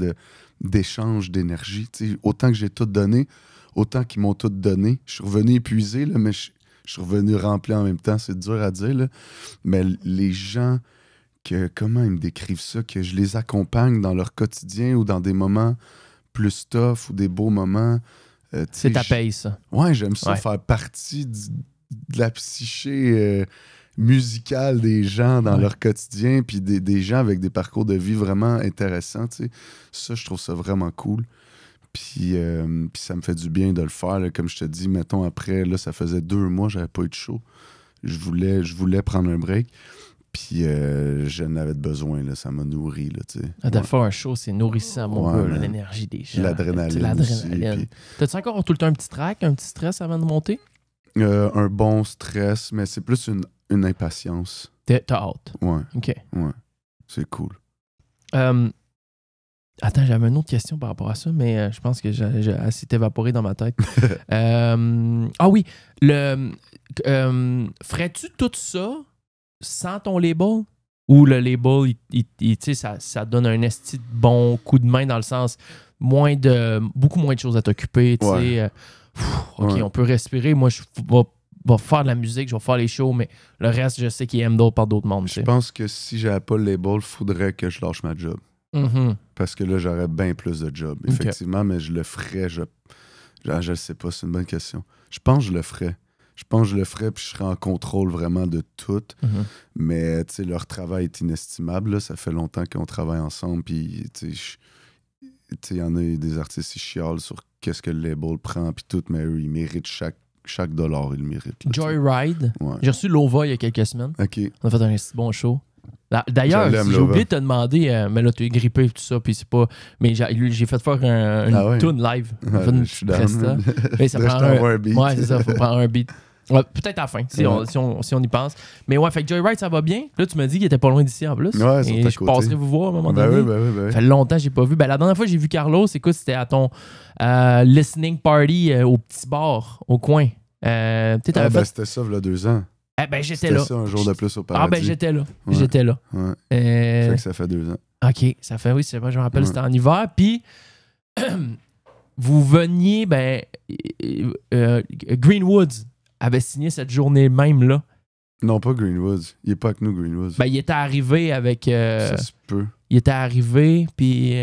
d'échange d'énergie. Tu sais, autant que j'ai tout donné, autant qu'ils m'ont tout donné. Je suis revenu épuisé, là, mais je suis revenu rempli en même temps. C'est dur à dire, là. Mais les gens, comment ils me décrivent ça? Que je les accompagne dans leur quotidien ou dans des moments plus tough ou des beaux moments. C'est ta paye, ça. Ouais, j'aime ça, faire partie de la psyché musicale des gens dans leur quotidien, puis des gens avec des parcours de vie vraiment intéressants, tu sais. Ça, je trouve ça vraiment cool. Puis ça me fait du bien de le faire. Là. Comme je te dis, mettons, après, là, ça faisait 2 mois, j'avais pas eu de show. Je voulais prendre un break. Puis j'en avais besoin, là, ça m'a nourri. Là, de faire un show, c'est nourrissant, mon gars, l'énergie des gens. L'adrénaline aussi. Puis... T'as-tu encore tout le temps un petit trac, un petit stress avant de monter? Un bon stress, mais c'est plus une impatience. T'as hâte? Ouais. OK. Ouais, c'est cool. Attends, j'avais une autre question par rapport à ça, mais je pense que j'ai assez évaporé dans ma tête. Ah oui, ferais-tu tout ça sans ton label? Ou le label, ça donne un esti de bon coup de main dans le sens beaucoup moins de choses à t'occuper. Ouais. OK, on peut respirer. Moi, je vais faire de la musique, je vais faire les shows, mais le reste, je sais qu'il aime d'autres par d'autres mondes. Je pense que si j'avais pas le label, il faudrait que je lâche ma job. Mm-hmm. Parce que là, j'aurais bien plus de job, effectivement, mais je le ferais. Je le sais pas, c'est une bonne question. Je pense que je le ferais. Puis je serais en contrôle vraiment de tout. Mm-hmm. Mais, tu sais, leur travail est inestimable. Là. Ça fait longtemps qu'on travaille ensemble. Puis, tu sais, il y en a des artistes qui chialent sur qu'est-ce que le label prend. Puis tout, mais eux, ils méritent chaque dollar, ils le méritent. Là, Joyride. Ouais. J'ai reçu Lova il y a quelques semaines. OK. On a fait un bon show. D'ailleurs, j'ai oublié de te demander, mais là, tu es grippé et tout ça, puis c'est pas. Mais j'ai fait faire une tune live. Je suis down. Mais ça prend un beat. Ouais, c'est ça, faut prendre un beat. Ouais, peut-être à la fin, si on y pense. Mais ouais, fait que Joyride, ça va bien. Là, tu m'as dit qu'il était pas loin d'ici en plus. Ouais, et je passerai vous voir à un moment donné. Oui. Ça fait longtemps que j'ai pas vu. La dernière fois que j'ai vu Carlos, écoute, c'était à ton listening party au petit bar, au coin. C'était ça, il y a 2 ans. J'étais là. C'était ça, un jour de plus au paradis. J'étais là. Ouais. J'étais là. Ouais. Fait que ça fait 2 ans. OK, ça fait, oui, c'est vrai, je me rappelle, c'était en hiver. Puis, vous veniez, Greenwoods avait signé cette journée même là. Non, pas Greenwoods. Il est pas avec nous, Greenwoods. Il était arrivé avec... ça se peut. Il était arrivé, puis...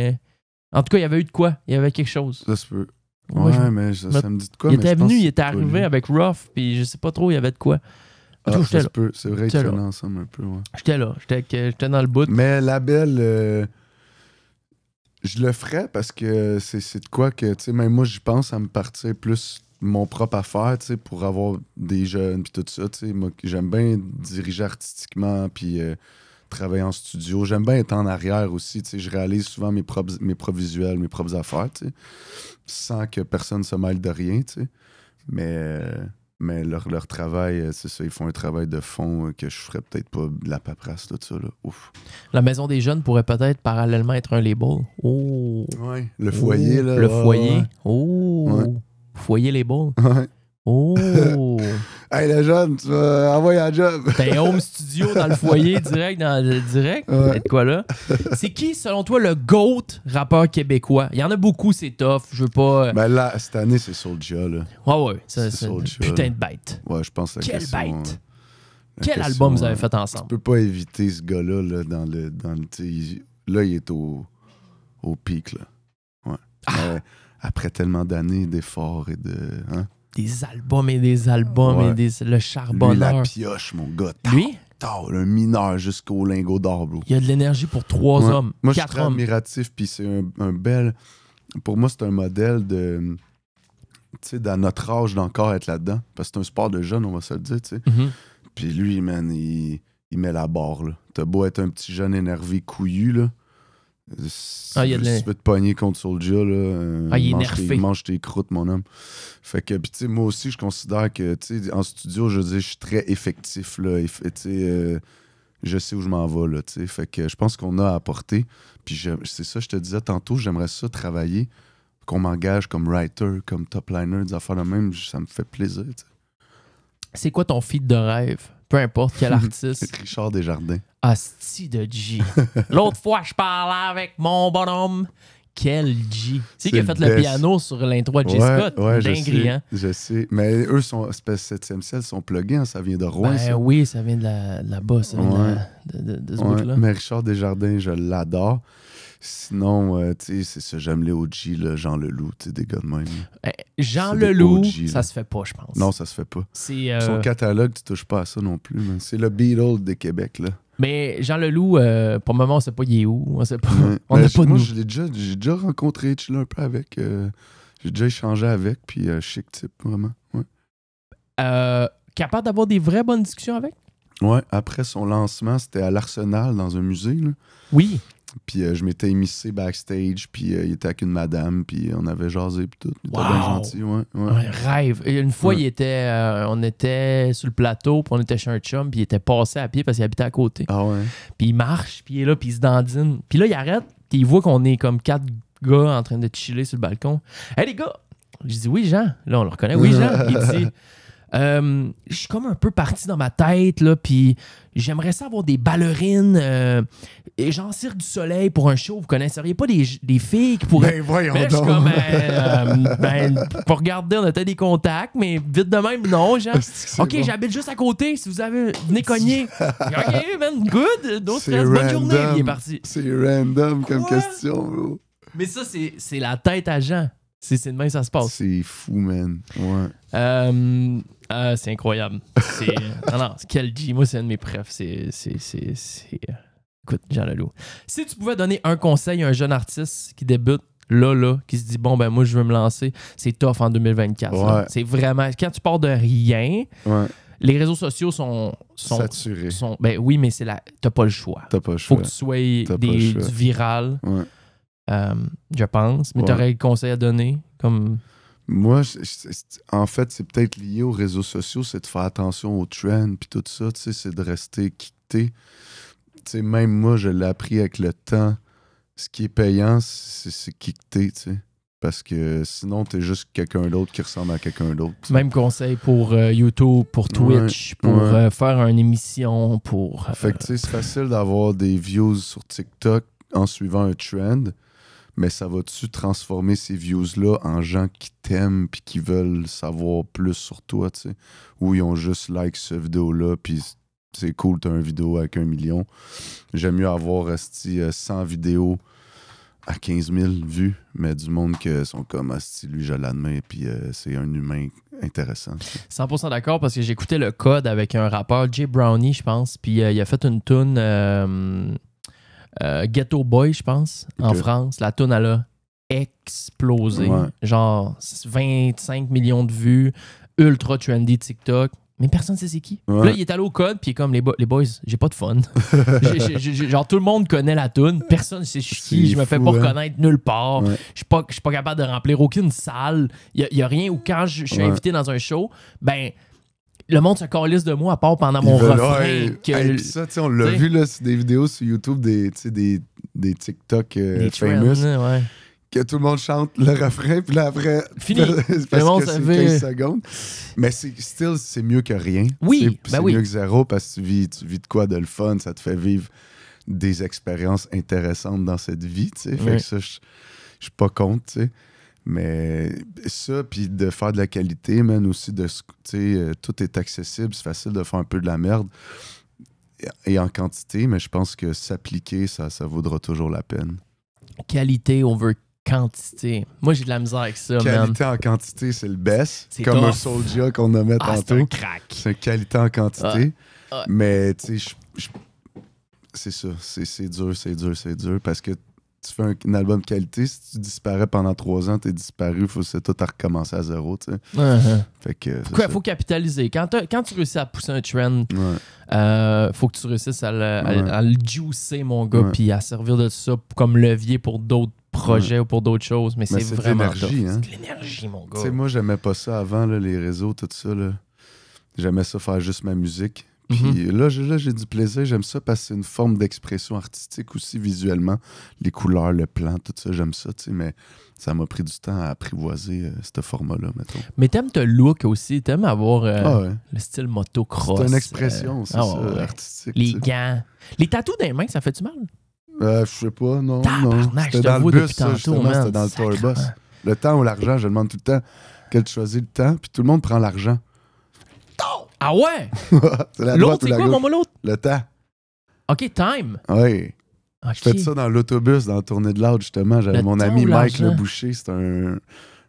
en tout cas, il y avait eu de quoi? Il y avait quelque chose. Ça se peut. Ouais, mais ça me dit de quoi? Il était venu, il était arrivé avec Ruff, puis je sais pas trop, il y avait de quoi. Ça se peut. C'est vrai qu'ils traînaient ensemble un peu, ouais. J'étais là. J'étais dans le bout. Mais label, je le ferais parce que c'est de quoi que, tu sais, même moi, j'y pense à me partir plus mon propre affaire, tu sais, pour avoir des jeunes puis tout ça, tu sais. Moi, j'aime bien diriger artistiquement puis travailler en studio. J'aime bien être en arrière aussi, tu sais. Je réalise souvent mes propres visuels, mes propres affaires, tu sais, sans que personne se mêle de rien, tu sais. Mais leur travail, c'est ça, ils font un travail de fond que je ferais peut-être pas de la paperasse, tout ça, là. Ouf. La Maison des Jeunes pourrait peut-être parallèlement être un label. Oh! Ouais, le foyer, là. Le foyer. Ouais. Oh! Ouais. Foyer label. Ouais. Oh! Hey, le jeune, tu vas envoyer un job. T'as un home studio dans le foyer direct, direct. Ouais. De quoi là? C'est qui, selon toi, le GOAT rappeur québécois? Il y en a beaucoup, c'est tough. Je veux pas. Ben là, cette année, c'est Soulja, là. Ouais. C'est Soulja, une putain là. de bête. Ouais, je pense que la Quelle question, bête! la Quel question, album vous avez fait ensemble? Tu peux pas éviter ce gars-là, là, dans le là, il est au pic, là. Ouais. Mais après tellement d'années d'efforts et de... Hein? Des albums et des albums Ouais. et le Lui, charbonneur. la pioche, mon gars. Lui? Le mineur jusqu'au lingot d'or, bro. Il y a de l'énergie pour 3 Ouais. hommes, Moi, je suis 4 très hommes. admiratif, puis c'est un bel... Pour moi, c'est un modèle de... Tu sais, dans notre âge d'encore être là-dedans. Parce que c'est un sport de jeunes, on va se le dire, tu sais. Mhm. Puis lui, man, il met la barre, là. T'as beau être un petit jeune énervé couillu, là. Si Ah, il y a de tu veux te pogner contre Soulja, là, il est nerfé. mange tes croûtes, mon homme. Fait que, puis tu sais, moi aussi, je considère que, tu sais, en studio, je veux dire, je suis très effectif, là. Tu sais, je sais où je m'en vais, là, tu sais. Fait que je pense qu'on a à apporter. Puis c'est ça, je te disais tantôt, j'aimerais ça travailler, qu'on m'engage comme writer, comme top liner, des affaires de même, ça me fait plaisir, tu sais. C'est quoi ton feat de rêve? Peu importe quel artiste. Richard Desjardins. Asti de G. L'autre fois, je parlais avec mon bonhomme. Quel G. C'est qui a fait le piano sur l'intro de J. Scott. Dinguerie, hein? Je sais. Mais eux, 7e ciel, sont plugués. Hein, ça vient de Rouen, ça. Oui, ça vient de là-bas. Ça vient de ce bout-là. Mais Richard Desjardins, je l'adore. Sinon, tu sais, c'est ça. J'aime les OG, là, Jean Leloup, tu sais, des gars de même. Jean C'est des Leloup, OG, ça se fait pas, je pense. Non, ça se fait pas. C'est, Son catalogue, tu touches pas à ça non plus. Man. C'est le Beatles des Québec, là. Mais Jean Leloup, pour le moment, on sait pas il est où. On sait pas. Ouais. On n'a pas de moi, nous. j'ai déjà rencontré, chillé un peu avec. J'ai déjà échangé avec, puis chic type, vraiment. Ouais. Capable d'avoir des vraies bonnes discussions avec? Ouais, après son lancement, c'était à l'Arsenal, dans un musée, là. Oui. Puis je m'étais émissé backstage, puis il était avec une madame, puis on avait jasé, puis tout. Il était bien gentil, ouais. Un rêve. Et une fois, Ouais. on était sur le plateau, puis on était chez un chum, puis il était passé à pied parce qu'il habitait à côté. Ah ouais? Puis il marche, puis il est là, puis il se dandine. Puis là, il arrête, puis il voit qu'on est comme 4 gars en train de chiller sur le balcon. « Hey les gars! » Je dis « Oui, Jean. » Là, on le reconnaît. « Oui, Jean. » Il dit je suis comme un peu parti dans ma tête, là, puis j'aimerais ça avoir des ballerines et genre Cirque du Soleil pour un show. Vous connaisseriez pas des filles qui pourraient... Ben voyons Mais là, je suis donc! comme, pour regarder, on a peut-être des contacts, mais vite de même, non, genre. OK, bon. j'habite juste à côté, si vous avez... Venez cogner. OK, man, good. No C'est stress, bonne journée. random. Il est parti. C'est random comme Quoi? question, bro. Mais ça, c'est la tête à Jean. C'est de même que ça se passe. C'est fou, man. Ouais. C'est incroyable. Non, quel G. Moi, c'est un de mes préfs. Écoute, Jean Leloup. Si tu pouvais donner un conseil à un jeune artiste qui débute, là, qui se dit, bon, ben moi, je veux me lancer, c'est tough en 2024. Ouais. Là. C'est vraiment... Quand tu pars de rien, Ouais. les réseaux sociaux sont Saturé. Ben oui, mais t'as pas le choix. T'as pas le Faut choix. que tu sois T'as pas le choix. du viral, Ouais. je pense. Mais Ouais. t'aurais un conseil à donner? Comme... Moi, en fait, c'est peut-être lié aux réseaux sociaux, c'est de faire attention aux trends puis tout ça, tu sais, c'est de rester quitté. Tu sais, même moi, je l'ai appris avec le temps. Ce qui est payant, c'est kicker, tu sais. Parce que sinon, t'es juste quelqu'un d'autre qui ressemble à quelqu'un d'autre. T'sais. Même conseil pour YouTube, pour Twitch, pour faire une émission, pour... Fait que, tu sais, c'est facile d'avoir des views sur TikTok en suivant un trend, mais ça va-tu transformer ces views-là en gens qui t'aiment puis qui veulent savoir plus sur toi, tu sais? Ou ils ont juste like cette vidéo-là, puis c'est cool, t'as une vidéo avec 1 million. J'aime mieux avoir 100 vidéos à 15 000 vues, mais du monde qui sont comme asti, lui, je l'admets, puis c'est un humain intéressant. 100% d'accord, parce que j'écoutais le code avec un rappeur, Jay Brownie, je pense, puis il a fait une toune Ghetto Boy, je pense, en France. La toune, elle a explosé. Ouais. Genre 25 millions de vues, ultra trendy TikTok. Mais personne ne sait c'est qui. Ouais. Là, il est allé au code, puis il est comme, les boys, j'ai pas de fun. Genre, tout le monde connaît la toune. Personne ne sait je suis qui. Je me fais fou, pas hein? reconnaître nulle part. Ouais. Je suis pas capable de remplir aucune salle. Il y a rien où quand je suis invité dans un show, ben, le monde se calisse de moi à part pendant mon refrain. Puis ça, tu sais, on l'a vu, là, c'est des vidéos sur YouTube, des TikTok des famous. trends, ouais. que tout le monde chante le refrain, puis là, après, fini. parce que c'est 15 secondes. Mais c'est mieux que rien. Oui, c'est mieux que zéro, parce que tu vis de quoi de le fun, ça te fait vivre des expériences intéressantes dans cette vie, tu sais. Fait que ça, je suis pas contre, tu sais. Mais ça, puis de faire de la qualité, man, aussi, tu sais, tout est accessible, c'est facile de faire un peu de la merde. Et en quantité, mais je pense que s'appliquer, ça vaudra toujours la peine. Qualité over quantité. Moi, j'ai de la misère avec ça, qualité en quantité, c'est le best. C'est comme un Soulja qu'on a mis tantôt. C'est un crack. C'est qualité en quantité. Mais, tu sais, c'est ça. C'est dur. Parce que tu fais un album de qualité, si tu disparais pendant 3 ans, t'es disparu, c'est tout à recommencer à zéro, tu sais. Fait que... Faut capitaliser. Quand tu réussis à pousser un trend, faut que tu réussisses à le juicer, mon gars, puis à servir de ça comme levier pour d'autres projets ou pour d'autres choses. Mais c'est vraiment de l'énergie, hein? C'est de l'énergie, mon gars. Tu sais, moi, j'aimais pas ça avant, là, les réseaux, tout ça. Là. J'aimais ça faire juste ma musique. Puis là, j'ai du plaisir. J'aime ça parce que c'est une forme d'expression artistique aussi visuellement. Les couleurs, le plan, tout ça, j'aime ça, tu sais. Mais ça m'a pris du temps à apprivoiser ce format-là, mettons. Mais t'aimes te look aussi. T'aimes avoir le style motocross. C'est une expression, c'est ça, artistique. Les gants. Les tatous dans les mains, ça fait-tu mal? Je sais pas, non. C'était dans le bus, ça, justement, c'était dans le tour bus. Le temps ou l'argent, je demande tout le temps quel tu choisis le temps, puis tout le monde prend l'argent. Ah ouais? C'est la l'autre, c'est quoi, mon l'autre? Le temps. OK, time. Oui. Okay. Je fais ça dans l'autobus, dans la tournée de l'Out, justement. J'avais mon ami Mike Le Boucher, c'est un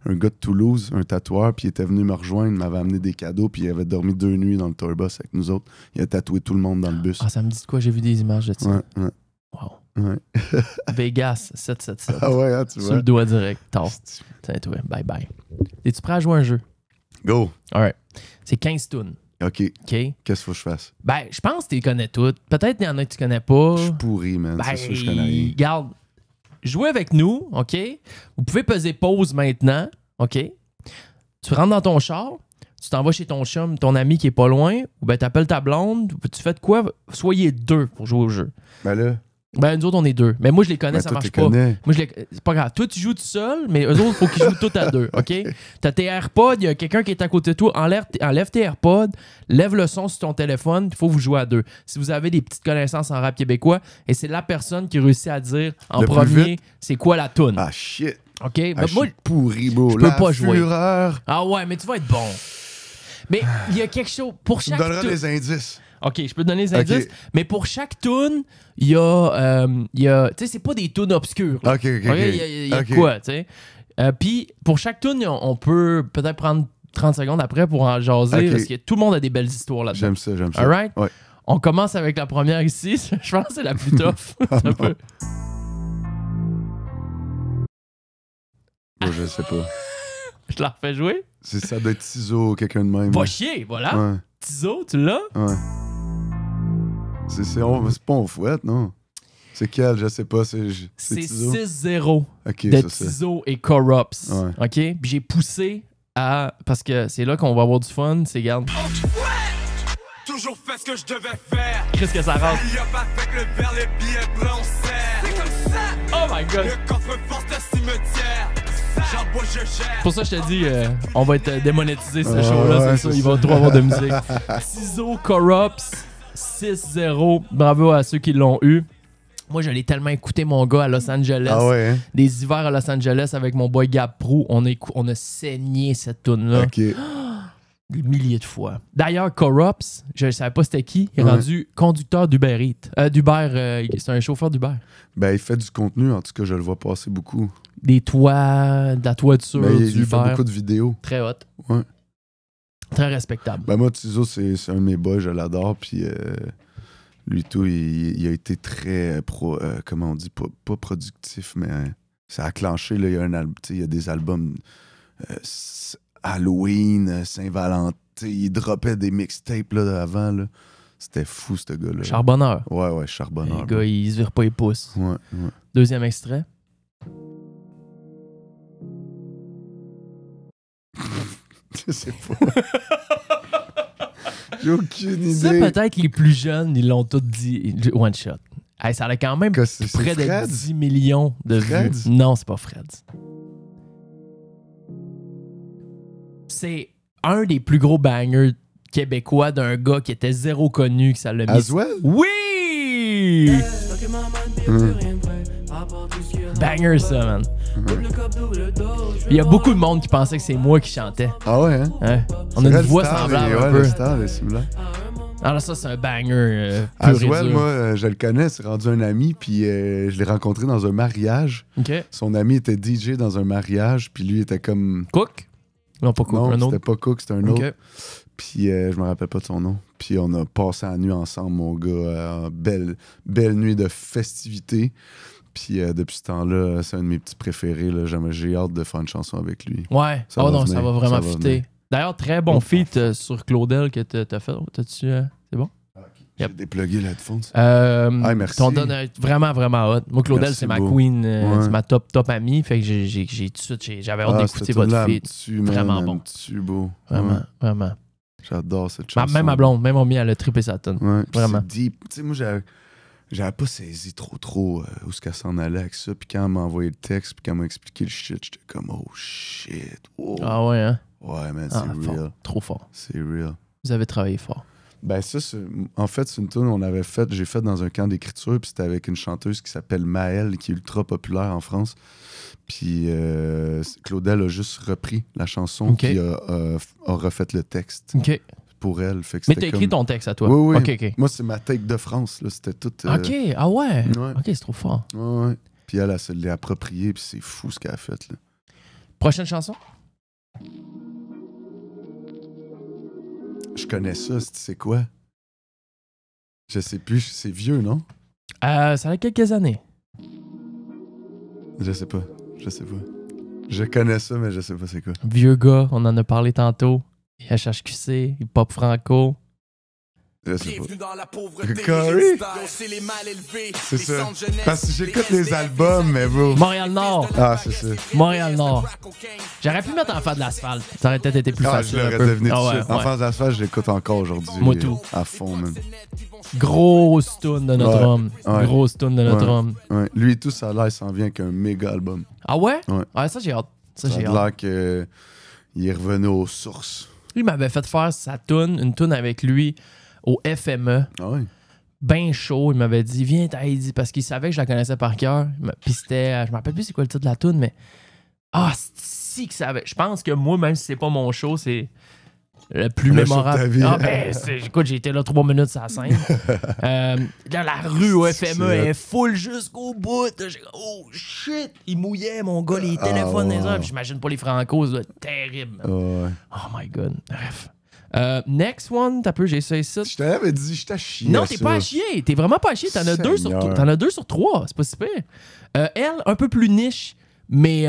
gars de Toulouse, un tatoueur, puis il était venu me rejoindre, il m'avait amené des cadeaux, puis il avait dormi 2 nuits dans le tourbus avec nous autres. Il a tatoué tout le monde dans le bus. Ah, ça me dit de quoi? J'ai vu des images de ça. Ouais. Wow. Ouais. Vegas, 777. Ah ouais, hein, tu vois. Sur le doigt direct. Tiens, toi, bye bye. Es-tu prêt à jouer un jeu? Go. Alright. C'est 15 tunes. OK. Qu'est-ce qu'il faut que je fasse? Ben, je pense que tu les connais toutes. Peut-être qu'il y en a que tu connais pas. Je suis pourri, man. C'est sûr que je connais rien. Regarde, jouez avec nous, OK? Vous pouvez peser pause maintenant, OK? Tu rentres dans ton char, tu t'en vas chez ton chum, ton ami qui est pas loin, ou ben t'appelles ta blonde, tu fais de quoi? Soyez 2 pour jouer au jeu. Ben là... Ben, nous autres, on est 2. Mais moi, je les connais, ça marche pas. Moi, c'est pas grave. Toi, tu joues tout seul, mais eux autres, il faut qu'ils jouent tous à 2, OK? T'as tes AirPods, il y a quelqu'un qui est à côté de toi. Enlève tes AirPods, lève le son sur ton téléphone, il faut vous jouer à 2. Si vous avez des petites connaissances en rap québécois, et c'est la personne qui réussit à dire en premier, c'est quoi la toune. Ah, shit. OK? Ah, moi, pourri, bro. Je peux pas jouer. Fureur. Ah ouais, mais tu vas être bon. Mais il y a quelque chose... Pour chaque tu me donneras des indices. OK, je peux te donner des indices, mais pour chaque tune, il y a tu sais, c'est pas des tunes obscures. OK. Il y a quoi, tu sais. Puis, pour chaque tune, on peut peut-être prendre 30 secondes après pour en jaser, parce que tout le monde a des belles histoires là-dedans. J'aime ça. All right? Ouais. On commence avec la première ici. Je pense que c'est la plus tough. Un peu. Je sais pas. Je la refais jouer? Ça doit être Tizo, quelqu'un de même. Va chier, voilà. Ouais. Tizo, tu l'as? Ouais. C'est pas on fouette, non? C'est quel? Je sais pas. C'est 6-0 okay, de Tizo et Corrupts. Ouais. OK? Puis j'ai poussé à... Parce que c'est là qu'on va avoir du fun. C'est, regarde... Toujours fait ce que je devais faire. Qu'est-ce que ça rentre? Il y a pas avec le verre, les billets blancs, on serre. C'est comme ça. Oh my God. Le coffre-fort de cimetière. J'emboîte, je gère. Pour ça, je te dis, on va être démonétisé ce show-là, c'est ça. Il va trop avoir de musique. Tizo, Corrupts, 6-0. Bravo à ceux qui l'ont eu. Moi, je l'ai tellement écouté, mon gars, à Los Angeles. Ah ouais, hein? Des hivers à Los Angeles avec mon boy Gab Pro. On a saigné cette tune-là. OK. Des milliers de fois. D'ailleurs, Corrupts, je ne savais pas c'était qui. Il est rendu conducteur d'Uber Eats. d'Uber, c'est un chauffeur d'Uber. Ben, il fait du contenu. En tout cas, je le vois passer beaucoup. Des toits, de la toiture d'Uber. Il fait beaucoup de vidéos. Très hot. Ouais. Très respectable. Ben moi, Tizo, c'est un de mes boys, je l'adore. Puis lui, tout, il a été très, comment on dit, pas productif, mais ça a clenché. Là, il y a des albums Halloween, Saint-Valentin. Il droppait des mixtapes là, avant. Là. C'était fou, ce gars-là. Charbonneur. Ouais, Charbonneur. Le gars, il se vire pas les pouces. Ouais. Deuxième extrait. Je sais pas. J'ai aucune idée. Ça, peut-être les plus jeunes, ils l'ont tous dit one shot. Hey, ça a quand même C'est près Fred? de 10 millions de Fred? vues. Non, c'est pas Fred. C'est un des plus gros bangers québécois d'un gars qui était zéro connu, que ça l'a mis. Aswell? Oui! Banger, ça, man. Il y a beaucoup de monde qui pensait que c'est moi qui chantais. Ah ouais, hein? Ouais. On a une voix semblable un le peu. style est similaire. Alors ça, c'est un banger. Aswell, moi, je le connais, c'est rendu un ami, puis je l'ai rencontré dans un mariage. OK. Son ami était DJ dans un mariage, puis lui était comme... Cook? Non, pas Cook, Non, un autre. c'était pas Cook, c'était un OK. autre. Puis je me rappelle pas de son nom. Puis on a passé la nuit ensemble, mon gars. Belle nuit de festivités. Puis depuis ce temps-là, c'est un de mes petits préférés. Là. J'ai hâte de faire une chanson avec lui. Ouais. Ça Oh va non, venir, ça va vraiment ça va fitter. venir. D'ailleurs, très bon feat sur Claudel que t'as fait. T'as-tu... c'est bon? J'ai Yep. déplugué l'headphones. Tu merci. t'en donnes vraiment, vraiment hot. Moi, Claudel, Merci c'est ma beau. queen, Ouais. c'est ma top amie. Fait que j'ai tout de suite, j'avais hâte d'écouter votre feat. Vraiment bon. Beau. Vraiment, Ouais. vraiment. J'adore cette chanson. Même ma blonde, même Omi, elle a trippé sa tonne. Ouais, puis Vraiment. c'est deep. Tu sais, moi, j'avais pas saisi trop où ce qu'elle s'en allait avec ça. Puis quand elle m'a envoyé le texte, puis quand elle m'a expliqué le shit, j'étais comme, oh shit. Oh. Ah ouais, hein? Ouais, man, Ah, c'est fort. real. Trop fort. C'est real. Vous avez travaillé fort. Ben ça, en fait, c'est une tune j'ai fait dans un camp d'écriture, puis c'était avec une chanteuse qui s'appelle Maëlle, qui est ultra populaire en France. Puis Claudel a juste repris la chanson, Ok. puis a refait le texte OK. pour elle. Fait que Mais c'était t'as écrit comme- ton texte à toi. Oui, oui. OK, OK. Moi, c'est ma take de France, là. C'était tout... OK, ah ouais? Ouais. OK, c'est trop fort. Ouais. Puis elle se l'est appropriée, puis c'est fou ce qu'elle a fait, là. Prochaine chanson? Je connais ça, c'est quoi? Je sais plus, c'est vieux, non? Ça a quelques années. Je sais pas. Je connais ça, mais je sais pas c'est quoi. Vieux gars, on en a parlé tantôt. HHQC, hip-hop franco. Je sais pas. Bienvenue dans la pauvreté. Corey? C'est les mal élevés. C'est ça. Parce que j'écoute les albums, mais bro. Montréal-Nord. Ah, c'est ça. Montréal-Nord. J'aurais pu mettre Enfant de l'asphalte. Ça aurait peut-être été plus Ah, facile. je un l'aurais peu. deviné tout de Ah suite. ouais, Enfance d'asphalte, je l'écoute encore aujourd'hui. Moi tout. À fond, man. Grosse tune de notre Ouais. homme. Ouais. Grosse tune de notre Ouais. homme. Ouais. Lui et tout, ça a l'air, il s'en vient avec un méga album. Ah ouais? Ouais. Ça, j'ai hâte. Ça, Ça a j'ai hâte. l'air qu'il est revenu aux sources. Lui m'avait fait faire sa tune, une tune avec lui au FME. Ah ouais? Ben chaud, il m'avait dit viens Heidi parce qu'il savait que je la connaissais par cœur. Puis c'était je me rappelle plus c'est quoi le titre de la tune mais si que ça avait. Je pense que moi même si c'est pas mon show, c'est le plus Le show de mémorable. ta vie. Ah ben écoute, j'ai été là 3 minutes sur la scène. Dans la rue au FME elle est full jusqu'au bout. J'ai oh shit, il mouillait mon gars les téléphones des heures. Puis j'imagine pas les francos, ça doit être terrible. Man. Ouais. Oh my god. Bref. Next one, t'as peu, j'ai ça ici. Je t'avais dit, je t'ai chié. Non, à t'es ça. pas à chier. T'es vraiment pas à chier. T'en as 2 sur Seigneur. t'en as 2 sur 3. C'est pas si pire. Elle, un peu plus niche, mais.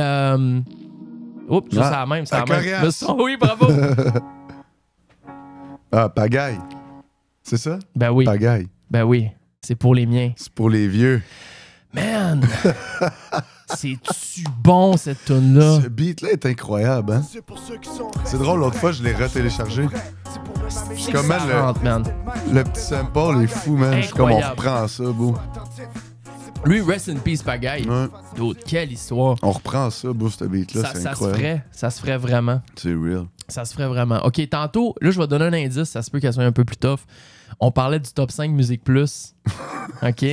Oups, ça, c'est la même. C'est la la même. coriace. Le son, oui, bravo. Ah, pagaille. C'est ça? Ben oui. Pagaille. Ben oui. C'est pour les miens. C'est pour les vieux. Man! C'est-tu bon, cette tune-là? Ce beat-là est incroyable, hein? C'est drôle, l'autre fois, je l'ai retéléchargé. Comment Ça rentre, man. le petit sample est fou, man. Je suis comme, on Incroyable. reprend ça, beau. Lui, rest in peace, Pagaille. Ouais. D'autres, quelle histoire. On reprend ça, beau, ce beat-là. Ça C'est se incroyable. ferait. Ça se ferait vraiment. C'est real. Ça se ferait vraiment. OK, tantôt, là, je vais donner un indice. Ça se peut qu'elle soit un peu plus tough. On parlait du top 5 Musique Plus. OK?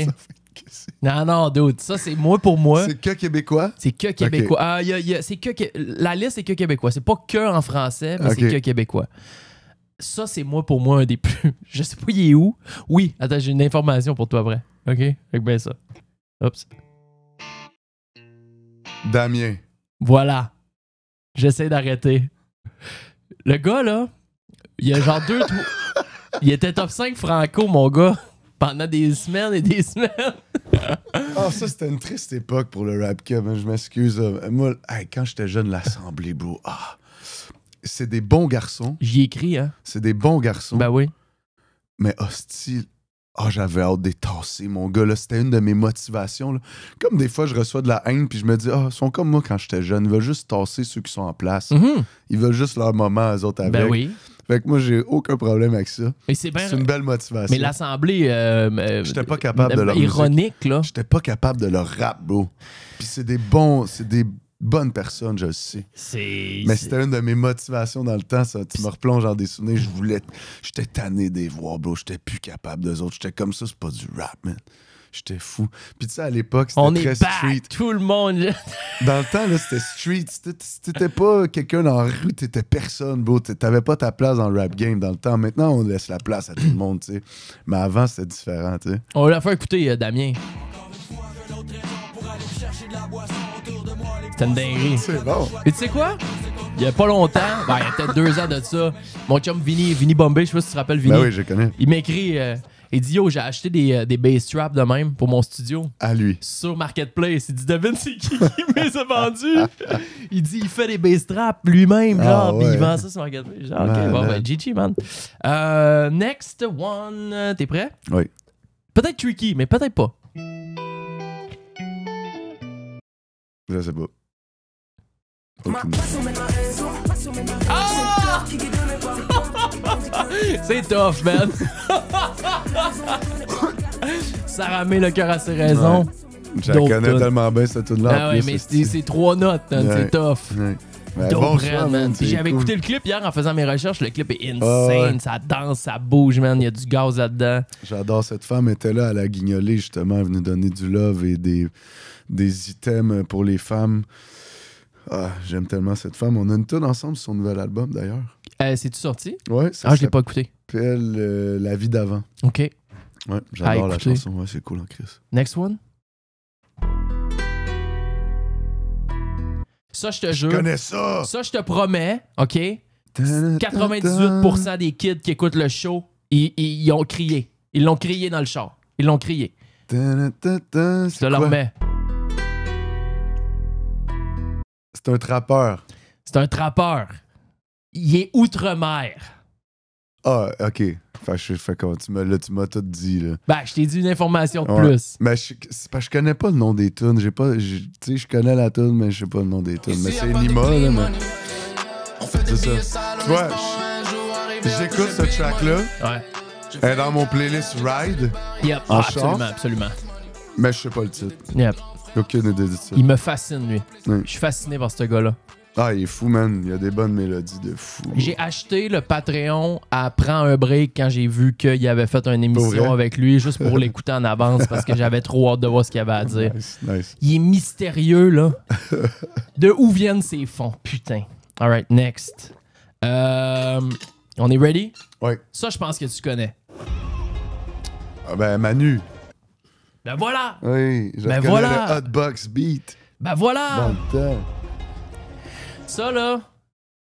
Non, dude. Ça, c'est moi pour moi. C'est que québécois? C'est que québécois. C'est la liste, c'est que québécois. C'est pas que en français, mais c'est Ok. que québécois. Ça, c'est moi pour moi un des plus. Je sais pas, il est où? Oui, attends, j'ai une information pour toi après. OK? Fait que ben ça. Oups. Damien. Voilà. J'essaie d'arrêter. Le gars, là, il y a genre 2... Il était top 5 franco, mon gars, pendant des semaines et des semaines. Ah, ça, c'était une triste époque pour le rap cap. Je m'excuse. Moi, hey, quand j'étais jeune, l'Assemblée, bro. Ah, c'est des bons garçons. J'y écris, hein? C'est des bons garçons. Ben oui. Mais hostile. Ah, j'avais hâte d'être tassé, mon gars. Là, c'était une de mes motivations. Là. Comme des fois, je reçois de la haine, puis je me dis, ils sont comme moi quand j'étais jeune. Ils veulent juste tasser ceux qui sont en place. Mhm. Ils veulent juste leur moment, eux autres, avec. Ben oui. Fait que moi, j'ai aucun problème avec ça. C'est une belle motivation. Mais l'assemblée... j'étais pas capable de leur ironique, musique. là. J'étais pas capable de leur rap, bro. Puis c'est des bonnes personnes, je le sais. Mais c'était une de mes motivations dans le temps, ça. Tu me replonges dans des souvenirs. J'étais tanné des voir, bro. J'étais plus capable d'eux autres. J'étais comme ça, c'est pas du rap, man. J'étais fou. Puis tu sais, à l'époque, c'était très street. Tout le monde. Dans le temps, là, c'était street. Si t'étais pas quelqu'un dans la rue, t'étais personne, bro. T'avais pas ta place dans le rap game dans le temps. Maintenant, on laisse la place à tout le monde, tu sais. Mais avant, c'était différent, tu sais. On l'a fait écouter, Damien. C'était une dinguerie. C'est bon. Et tu sais quoi? Il y a pas longtemps, il y a peut-être 2 ans de ça, mon chum Vinny Bombay, je sais pas si tu te rappelles Vinny. Ben oui, je connais. Il m'écrit... il dit, yo, j'ai acheté des bass traps de même pour mon studio. À lui. Sur Marketplace. Il dit, devine, c'est qui me les a vendus? Il dit, il fait des bass traps lui-même, genre, puis il vend ça sur Marketplace. Genre, ok, bon, ben, GG, man. Next one. T'es prêt? Oui. Peut-être tricky, mais peut-être pas. Je sais pas. Ah! C'est tough, man. Ça ramène le cœur à ses raisons. Ouais. Je la connais tellement bien, cette tune-là. Ah ouais, mais c'est 3 notes, man. C'est tough. Ouais. Bon choix, man. Puis j'avais écouté le clip hier en faisant mes recherches. Le clip est insane. Ça danse, ça bouge, man. Il y a du gaz là-dedans. J'adore cette femme. Elle était là à la guignolée, justement. Elle venait donner du love et des items pour les femmes. Ah, j'aime tellement cette femme. On a une tune ensemble sur son nouvel album, d'ailleurs. C'est-tu sorti? Ouais. Je l'ai pas écouté. S'appelle La vie d'avant. OK. Ouais, j'adore la chanson. Ouais, c'est cool en Chris. Next one. Ça, je te jure. Je connais ça. Ça, je te promets, OK? 98% des kids qui écoutent le show, ils ont crié. Ils l'ont crié dans le char. Ils l'ont crié. Je te le remets. C'est un trappeur. C'est un trappeur. Il est outre-mer. Ah, OK. Fait comment tu m'as tout dit, là. Ben, je t'ai dit une information de plus. Mais c'est parce que je connais pas le nom des tunes. Tu sais, je connais la tune, mais je sais pas le nom des tunes. Mais c'est Nima, là, mais... C'est ça. Tu vois, j'écoute ce track-là. Ouais. Elle est dans mon playlist Ride. Yep. En Absolument, char. absolument. Mais je sais pas le titre. Yep. Aucune idée du titre. Il me fascine, lui. Oui. Je suis fasciné par ce gars-là. Ah, il est fou, man. Il y a des bonnes mélodies de fou. J'ai acheté le Patreon à Prends un break quand j'ai vu qu'il avait fait une émission avec lui, juste pour l'écouter en avance parce que j'avais trop hâte de voir ce qu'il avait à dire. Nice. Il est mystérieux, là. De où viennent ces fonds? Putain. Alright, next. On est ready? Oui. Ça, je pense que tu connais. Ah ben, Manu. Ben voilà! Oui, je connais le Hotbox Beat. Ben voilà! Dans le temps. Ça, là,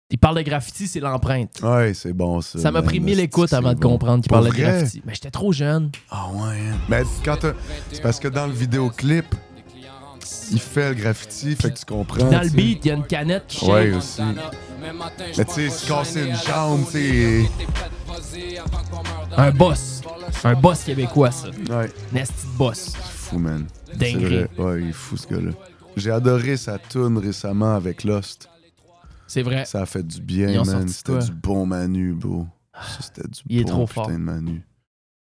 il parle de graffiti, c'est l'empreinte. Ouais, c'est bon, ça. Ça m'a pris 1000 écoutes avant de comprendre qu'il parlait de graffiti. Mais j'étais trop jeune. Ah ouais. Mais c'est parce que dans le vidéoclip, il fait le graffiti, fait que tu comprends. Dans le beat, il y a une canette qui ouais, aussi. Mais tu sais, se casser une jambe, tu sais. Un boss. Un boss québécois, ça. Ouais. Nasty boss. C'est fou, man. Dinguerie. Ouais, il est fou, ce gars-là. J'ai adoré sa tune récemment avec Lost. C'est vrai. Ça a fait du bien, man. C'était du bon Manu, bro. Ça, c'était du il est bon trop putain fort. de Manu.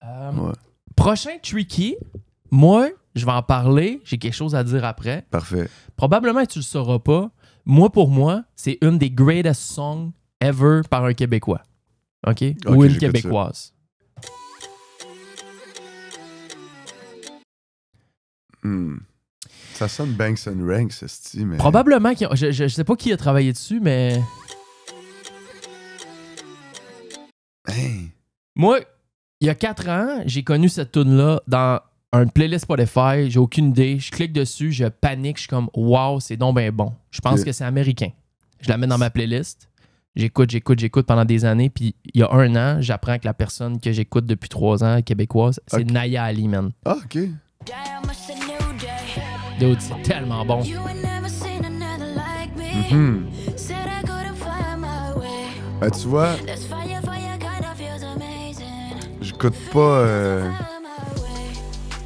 Ouais. Prochain Tricky, moi, je vais en parler. J'ai quelque chose à dire après. Parfait. Probablement que tu le sauras pas. Moi, pour moi, c'est une des greatest songs ever par un Québécois. OK? Ou une Québécoise. Ça sonne Banks and Ranks, ce style, mais... Probablement qu'ils ont... Je sais pas qui a travaillé dessus, mais... Hey. Moi, il y a 4 ans, j'ai connu cette tune-là dans un playlist Spotify. J'ai aucune idée. Je clique dessus, je panique. Je suis comme, wow, c'est donc ben bon. Je pense que c'est américain. Je la mets dans ma playlist. J'écoute pendant des années. Puis il y a 1 an, j'apprends que la personne que j'écoute depuis 3 ans, québécoise, c'est Naya Ali, man. Ah, OK. Dude, c'est tellement bon. Ben, tu vois, j'écoute pas...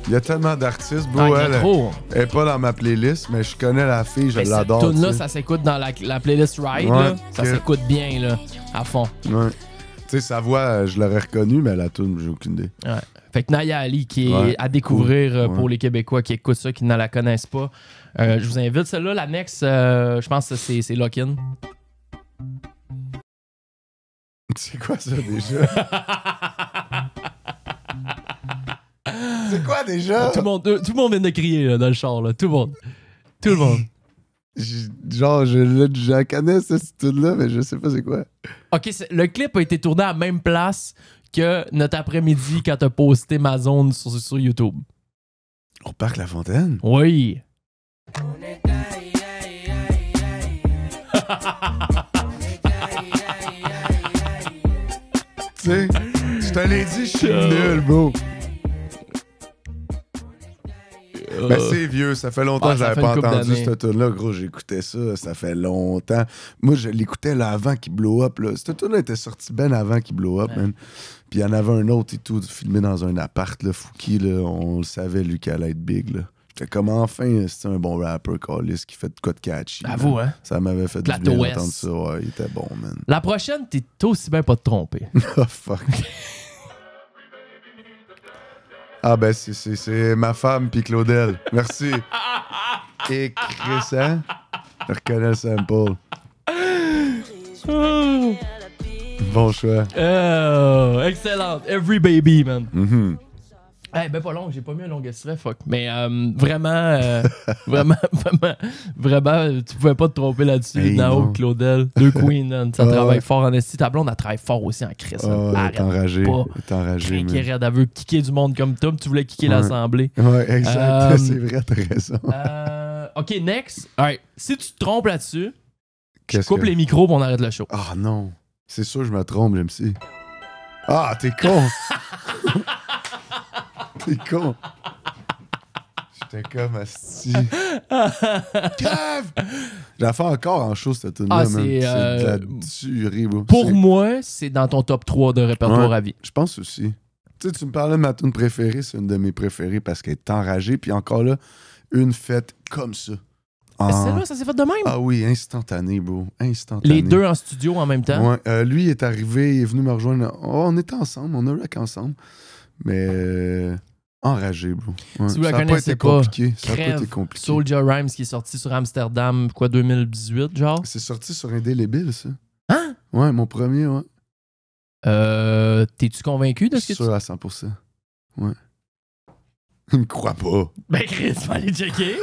Il y a tellement d'artistes, bro. Elle est pas dans ma playlist, mais je connais la fille, je l'adore. Cette tune-là, ça s'écoute dans la playlist Ride. Ouais, là. Ça s'écoute bien, là, à fond. Ouais. sais, sa voix, je l'aurais reconnue, mais la tune, j'ai aucune idée. Ouais. Fait que Naya Ali, qui est à découvrir pour les Québécois qui écoutent ça, qui ne la connaissent pas. Je vous invite. Celle-là, la next, je pense que c'est Lock-In. C'est quoi ça, déjà? C'est quoi, déjà? Tout le monde vient de crier là, dans le char. Là. Tout le monde. Genre, je la connais, cette tune-là, mais je sais pas c'est quoi. OK, le clip a été tourné à la même place que notre après-midi quand t'as posté ma zone sur YouTube. Au Parc La Fontaine? Oui. Tu sais, je te l'ai dit, je suis nul, bro. Ben, c'est vieux, ça fait longtemps que j'avais pas entendu cette tune-là. Gros, j'écoutais ça fait longtemps. Moi, je l'écoutais là avant qu'il blow up. Là. Cette tune-là était sortie ben avant qu'il blow up, man. Puis il y en avait un autre et tout, filmé dans un appart, là, Fouki, là, on le savait, lui, qu'il allait être big, là. J'étais comme, enfin, c'était un bon rapper, Callis, qui fait de quoi de catchy. Avoue, hein? Ça m'avait fait du bien d'entendre ça. Ouais, il était bon, man. La prochaine, t'es aussi bien pas te tromper. Oh, fuck. Ah, ben, c'est ma femme, puis Claudel. Merci. Et Chris, hein? Je reconnais le sample. Bon choix. Excellent. Every Baby, man. Mm-hmm. Ben pas long, j'ai pas mis un long extrait, fuck. Mais vraiment, tu pouvais pas te tromper là-dessus. Hey, Nao, non. Claudel, deux queens, man. Ça travaille fort en esti. Ta blonde, elle travaille fort aussi en Chris. T'es enragé. T'es enragé, man. Elle veut kicker du monde comme toi, tu voulais kicker l'Assemblée. Ouais, exact. C'est vrai, t'as raison. OK, next. Alright, si tu te trompes là-dessus, je Qu'est-ce coupe que... les micros et on arrête le show. Ah non. C'est sûr, je me trompe, MC. Ah, t'es con. T'es con. J'étais comme asti. Crève! Je la fais encore en show, cette tune-là, man. C'est de la tuerie, bro. Pour moi, c'est dans ton top 3 de répertoire à vie. Je pense aussi. Tu sais, tu me parlais de ma tune préférée, c'est une de mes préférées parce qu'elle est enragée. Puis encore là, une fête comme ça. Celle-là, ça s'est fait de même? Ah oui, instantané, bro. Instantané. Les deux en studio en même temps? Ouais. Lui, il est arrivé, il est venu me rejoindre. Oh, on était ensemble, on a rock ensemble. Mais enragé, bro. Ouais. Si vous la ça n'a pas été compliqué. Ça n'a pas été compliqué. Soulja Rhymes qui est sorti sur Amsterdam, 2018, genre? C'est sorti sur Indélébile, ça. Hein? Ouais, mon premier, ouais. T'es-tu convaincu de ce que tu... sûr à 100%. Ouais. Il me croit pas. Ben Chris, va aller checker.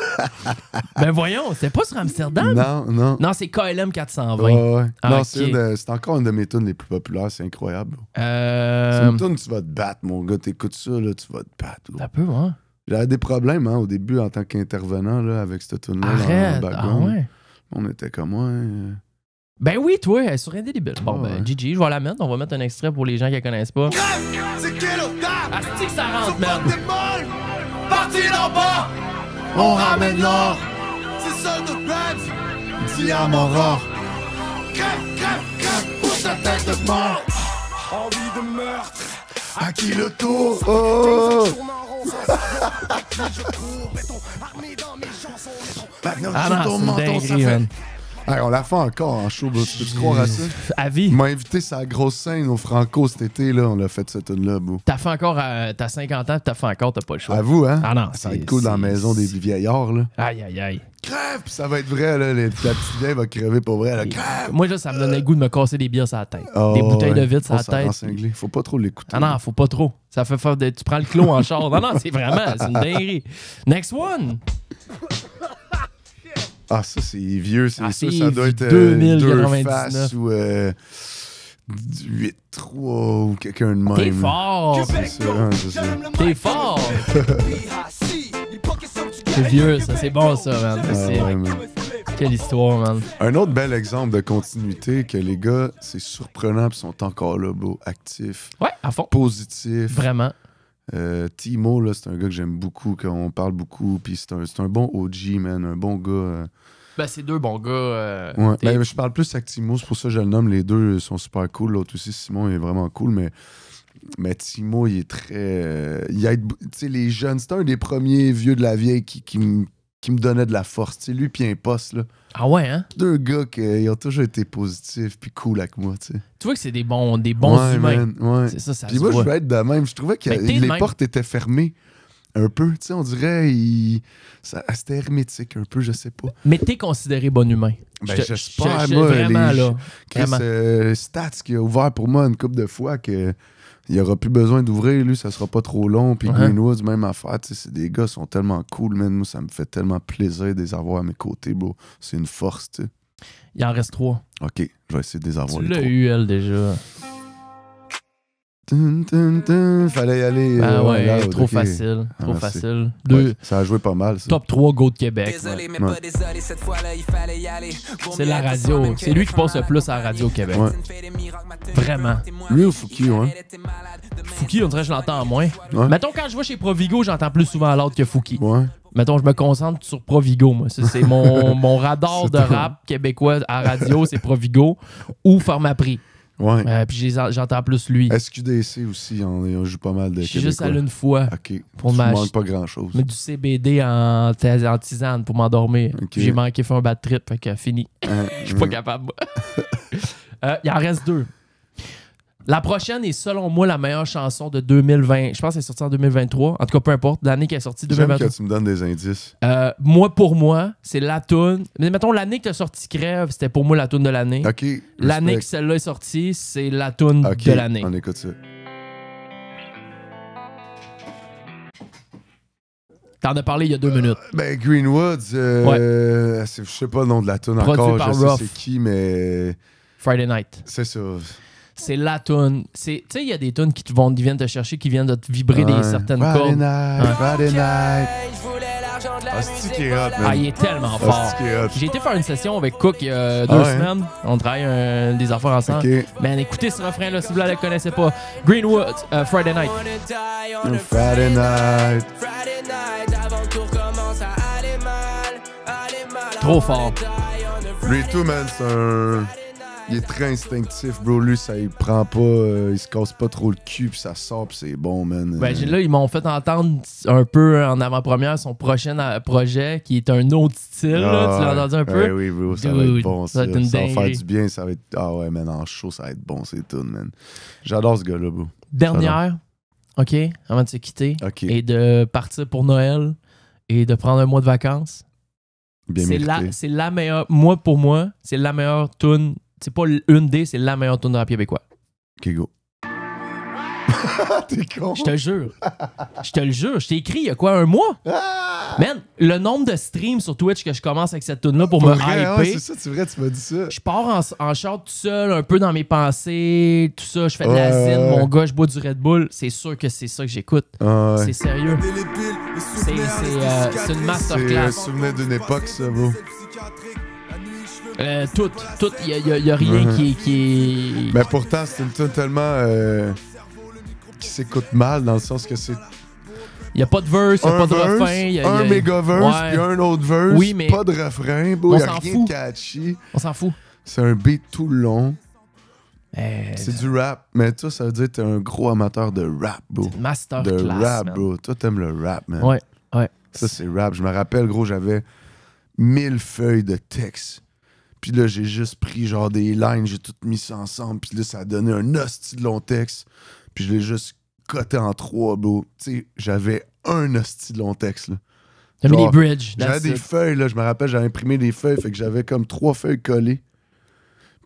Ben voyons, c'était pas sur Amsterdam? Non. Non, c'est KLM 420. Ouais. Ah, non, okay. c'est encore une de mes tunes les plus populaires, c'est incroyable. C'est une tune, tu vas te battre, mon gars. T'écoutes ça, là, tu vas te battre. Un peu, hein? J'avais des problèmes, hein, au début, en tant qu'intervenant, là, avec cette tune-là. Arrête! Dans le background. Ah ouais? On était comme, ouais... Ben oui, toi, elle est sur Indélébile. Bon, ben, Gigi, je vais la mettre. On va mettre un extrait pour les gens qui la connaissent pas. C'est quel audace! Asti que ça rentre, merde! Parti d'en bas! On ramène l'or! C'est ça notre rêve! Diamant rare! Crève, pour ta tête de mort! Envie de meurtre! À qui le tour? Oh! Ah non, c'est une dinguerie, man. Hey, on la fait encore en show, bro. Tu peux-tu croire à ça? À vie. Il m'a invité sur la grosse scène au Franco cet été, là. On l'a fait cette tune-là, bro. T'as fait encore, t'as 50 ans, pis t'as fait encore, t'as pas le choix. À vous, hein? Ah non, ça va être cool dans la maison des vieillards, là. Aïe, aïe, aïe. Crève! Puis ça va être vrai, là. La petite vieille va crever pour vrai, là. Crève! Moi, là, ça me donnait le goût de me casser des bières sur la tête. Des bouteilles de vide sur la tête. Faut pas trop l'écouter. Ah non, faut pas trop. Ça fait faire tu prends le clos en char. Non, c'est vraiment, c'est une dinguerie. Next one! Ah, ça, c'est vieux. C'est c'est ça doit être 2099 ou 8-3 ou quelqu'un de même. T'es fort! C'est ça. T'es fort! C'est vieux, ça. C'est bon, ça, man. Quelle histoire, man. Un autre bel exemple de continuité que les gars, c'est surprenant, puis sont encore là, beau, actifs. Ouais, à fond. Positifs. Vraiment. Timo, là, c'est un gars que j'aime beaucoup, qu'on parle beaucoup, puis c'est un bon OG, man, un bon gars. Ben, c'est deux bons gars. Ouais, ben, je parle plus avec Timo, c'est pour ça que je le nomme. Les deux sont super cool. L'autre aussi, Simon, il est vraiment cool, mais Timo, il est très... il aide, tu sais, les jeunes, c'est un des premiers vieux de la vieille qui qui me donnait de la force. Tu sais, lui puis un poste, là. Ah ouais, hein? 2 gars qui ont toujours été positifs puis cool avec moi, tu sais. Tu vois que c'est des bons Ouais, humains. man, ouais. C'est ça Puis se moi, voit. je veux être de même. Je trouvais que Ben, t'es de les même. portes étaient fermées un peu. Tu sais, on dirait c'était hermétique un peu, je sais pas. Mais t'es considéré bon humain. Ben, Je te- j'espère, je- moi. vraiment, là. Chris, Vraiment. Stats qui a ouvert pour moi une couple de fois que il n'y aura plus besoin d'ouvrir, lui, ça sera pas trop long. Puis Greenwoods, même affaire. Tu sais, c'est des gars qui sont tellement cool, man. Moi, ça me fait tellement plaisir de les avoir à mes côtés, bro. C'est une force, tu sais. Il en reste 3. OK, je vais essayer de les avoir. Tu les l'as 3. eu, elle, déjà. Fallait y aller. Ah ouais, loud, trop ok. facile. Trop merci. facile. Ouais, ça a joué pas mal, ça. Top 3 Go de Québec. Désolé, mais Ouais. pas désolé, cette fois-là, il fallait y aller. C'est la radio. C'est lui qui passe le plus à la radio au Québec. Ouais. Vraiment. Lui ou Fouki, ouais. Fouki, on dirait que je l'entends moins. Ouais. Mettons, quand je vais chez Provigo, j'entends plus souvent l'autre que Fouki. Ouais. Mettons, je me concentre sur Provigo, moi. C'est mon radar C'est de ton- rap québécois à radio, c'est Provigo ou Pharmaprix. Ouais. Puis j'entends plus lui. SQDC aussi, on joue pas mal de Je suis juste Québécois. allé une fois OK. pour tu ma- manques pas grand-chose. mettre du CBD en tisane pour m'endormir. Ok. Puis j'ai manqué faire un bad trip, fait que fini. Je suis pas capable. Il en reste 2. La prochaine est selon moi la meilleure chanson de 2020. Je pense qu'elle est sortie en 2023. En tout cas, peu importe. L'année qu'elle est sortie, J'aime 2023. que tu me donnes des indices. Pour moi, c'est la toune. Mais mettons, l'année que t'as sorti Crève, c'était pour moi la toune de l'année. OK. L'année que respect. celle-là est sortie, c'est la toune OK, de l'année. on écoute ça. T'en as parlé il y a 2 minutes. Ben, Greenwoods, je sais pas le nom de la tune Produit encore. par Je sais Ruff. c'est qui, mais Friday Night. c'est ça. C'est la toune. Tu sais, il y a des tunes qui viennent te chercher, qui viennent de te vibrer des Ouais. certaines Friday cordes. Night, Ouais. Friday Night. Je voulais l'argent de la Ah, c'est-tu musique, qui est hot, man? Ah, il est tellement fort. Ah, c'est-tu qui est hot? J'ai été faire une session avec Cook il y a 2 Ah ouais? semaines. On travaille des affaires ensemble. OK. Man, écoutez ce refrain-là si vous ne le connaissez pas. Greenwood, Friday Night. On est die on a Friday Night. Friday night, avant que tout recommence à aller mal. Trop fort. Lui tout, man, c'est un... Il est très instinctif, bro. Lui, ça, il prend pas... il se casse pas trop le cul, puis ça sort, puis c'est bon, man. Ben, là, ils m'ont fait entendre un peu en avant-première son prochain projet, qui est un autre style. Là. Tu l'as entendu un peu? Oui, bro, ça va Dude, être bon, ça ça. va être une Ça va faire dinguerie. du bien, ça va être... Ah ouais, man, en show, ça va être bon, c'est tout, man. J'adore ce gars-là, bro. Dernière, OK, avant de se quitter, OK, et de partir pour Noël et de prendre un mois de vacances. bien mérité. C'est la meilleure... Pour moi, c'est la meilleure tune. C'est pas une des, c'est la meilleure tune de rap québécois. OK, go. T'es con. Je te le jure. Je te le jure. Je t'ai écrit il y a quoi, un mois? Man, le nombre de streams sur Twitch que je commence avec cette tune-là pour me vrai, hyper. ouais, c'est ça, c'est vrai, tu m'as dit ça. Je pars en short tout seul, un peu dans mes pensées, tout ça. Je fais de la Ouais, zine, ouais. mon gars, je bois du Red Bull. C'est sûr que c'est ça que j'écoute. Ah, ouais. C'est sérieux. C'est une C'est masterclass. souvenir d'une époque, ça, bro. Tout. Il y a rien Mhm. qui est... Mais pourtant, c'est une tune tellement... qui s'écoute mal, dans le sens que c'est Il n'y a pas de verse, il n'y a pas de verse, refrain. il y a- un méga verse, Ouais. puis un autre verse, Oui, mais pas de refrain, bro, on y a s'en rien fout. de catchy. On s'en fout. C'est un beat tout le long. C'est C'est du rap, mais toi, ça veut dire que t'es un gros amateur de rap, bro. une masterclass, De rap, man. bro. Toi, t'aimes le rap, man. Ouais. Ça, c'est rap. Je me rappelle, gros, j'avais 1000 feuilles de texte. Puis là, j'ai juste pris genre des lines, j'ai tout mis ça ensemble. Puis là, ça a donné un hostie de long texte. Puis je l'ai juste coté en 3, bro. Tu sais, j'avais un hostie de long texte, là. T'as mis Genre, des bridges. J'avais that's des it. feuilles, là. Je me rappelle, j'avais imprimé des feuilles. Fait que j'avais comme 3 feuilles collées.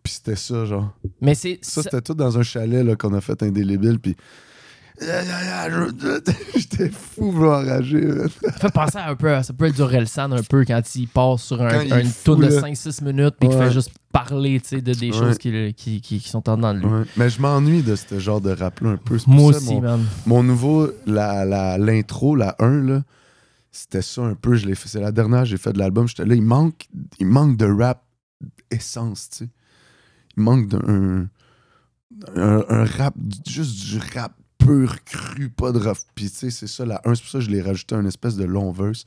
Puis c'était ça, genre. Mais c'est... Ça, c'était tout dans un chalet, là, qu'on a fait indélébile. Puis... J'étais fou, bro, enragé. Man. Ça fait penser un peu, ça peut être du Relsan un peu quand il passe sur Quand il est une fou, tour de là. 5-6 minutes puis qu'il Ouais. fait juste parler tu sais, de des Ouais. choses qui sont en dedans de lui. Ouais. Mais je m'ennuie de ce genre de rap-là un peu. C'est pour Moi ça, aussi, mon, man. mon nouveau, l'intro, la 1, là, c'était ça un peu. Je l'ai fait. C'est la dernière que j'ai fait de l'album. J'étais là, il manque de rap essence, tu sais. Il manque d'un un rap, juste du rap pur, cru, pas de rough. Puis tu sais, c'est ça la 1, c'est pour ça que je l'ai rajouté un espèce de long verse.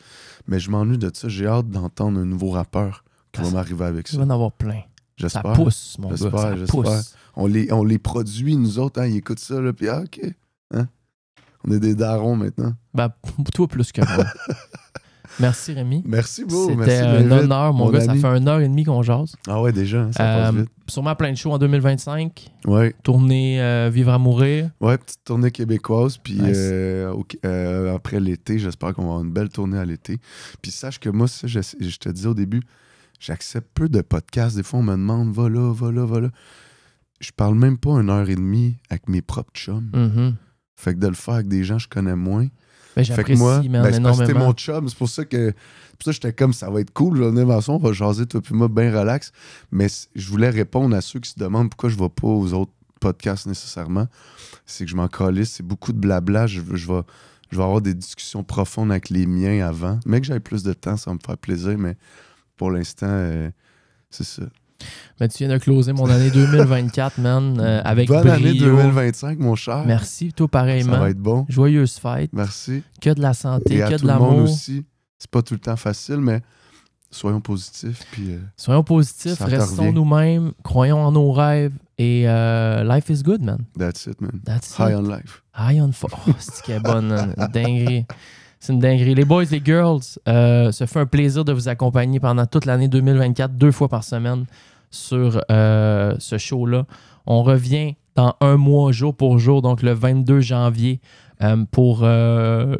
Mais je m'ennuie de ça. J'ai hâte d'entendre un nouveau rappeur qui va m'arriver avec Il ça. va en avoir plein. Ça J'espère. pousse, mon gars. J'espère, Ça j'espère. pousse. On les produit, nous autres, hein, ils écoutent ça, là, puis ok. Hein? On est des darons maintenant. Ben, toi plus que moi. Merci, Rémi. Merci, beau. C'était un honneur, mon gars. Ami. Ça fait 1h30 qu'on jase. Ah ouais, déjà, hein, ça passe vite. Sûrement plein de shows en 2025. Ouais. Tournée Vivre à mourir. Ouais, petite tournée québécoise. Puis Nice. après l'été, j'espère qu'on va avoir une belle tournée à l'été. Puis sache que moi, ça, je te disais au début, j'accepte peu de podcasts. Des fois, on me demande, va là. Je parle même pas 1h30 avec mes propres chums. Mm-hmm. Fait que de le faire avec des gens que je connais moins. Ben, Fait que j'apprécie, moi, man, c'est parce que t'es énormément. mon chum. C'est pour ça que j'étais comme, ça va être cool. Là, on va jaser, toi puis moi, bien relax. Mais je voulais répondre à ceux qui se demandent pourquoi je vais pas aux autres podcasts nécessairement. C'est que je m'en calisse. C'est beaucoup de blabla. Je vais avoir des discussions profondes avec les miens avant. Mais que j'aille plus de temps, ça va me faire plaisir. Mais pour l'instant, c'est ça. Ben, tu viens de closer mon année 2024, man, avec Bonne brio. année 2025, mon cher. Merci, toi pareillement. Ça va être bon. Joyeuse fête. Merci. Que de la santé, Et à que tout de le monde l'amour. aussi. C'est pas tout le temps facile, mais soyons positifs. Puis, Soyons positifs, ça te restons revient. nous-mêmes, croyons en nos rêves et life is good, man. that's it, man. That's High it. on life. High on fire. Oh, c'est qu'elle est bonne, man. Une dinguerie. C'est une dinguerie. Les boys, les girls, ça fait un plaisir de vous accompagner pendant toute l'année 2024, 2 fois par semaine sur ce show-là. On revient dans un mois, jour pour jour, donc le 22 janvier, pour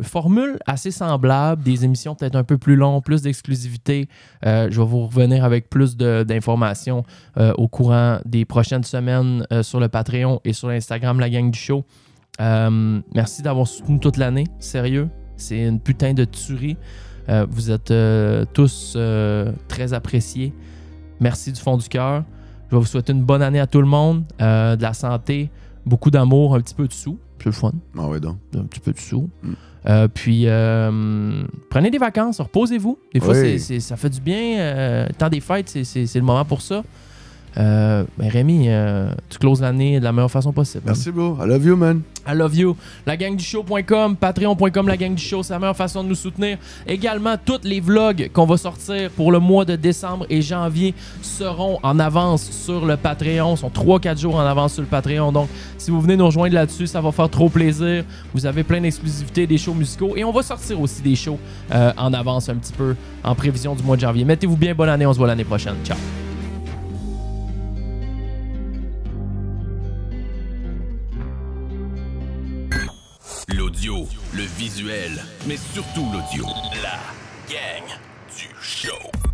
formule assez semblable, des émissions peut-être un peu plus longues, plus d'exclusivité. Je vais vous revenir avec plus d'informations au courant des prochaines semaines sur le Patreon et sur l'Instagram La Gang du Show. Merci d'avoir soutenu toute l'année, sérieux. C'est une putain de tuerie. Vous êtes tous très appréciés. Merci du fond du cœur. Je vais vous souhaiter une bonne année à tout le monde, de la santé, beaucoup d'amour, un petit peu de sous. C'est le fun. Ah ouais, donc. Un petit peu de sous. Puis, prenez des vacances, reposez-vous. Des fois, Oui. ça fait du bien. Le temps des fêtes, c'est le moment pour ça. Ben Rémi, tu closes l'année de la meilleure façon possible. Merci, bro. I love you, man. I love you. Lagangdushow.com, patreon.com, La Gang du Show, c'est la meilleure façon de nous soutenir. Également, tous les vlogs qu'on va sortir pour le mois de décembre et janvier seront en avance sur le Patreon. Ils sont 3-4 jours en avance sur le Patreon. Donc, si vous venez nous rejoindre là-dessus, ça va faire trop plaisir. Vous avez plein d'exclusivités, des shows musicaux. Et on va sortir aussi des shows en avance un petit peu en prévision du mois de janvier. Mettez-vous bien, bonne année. On se voit l'année prochaine. Ciao. L'audio, le visuel, mais surtout l'audio. La gang du show.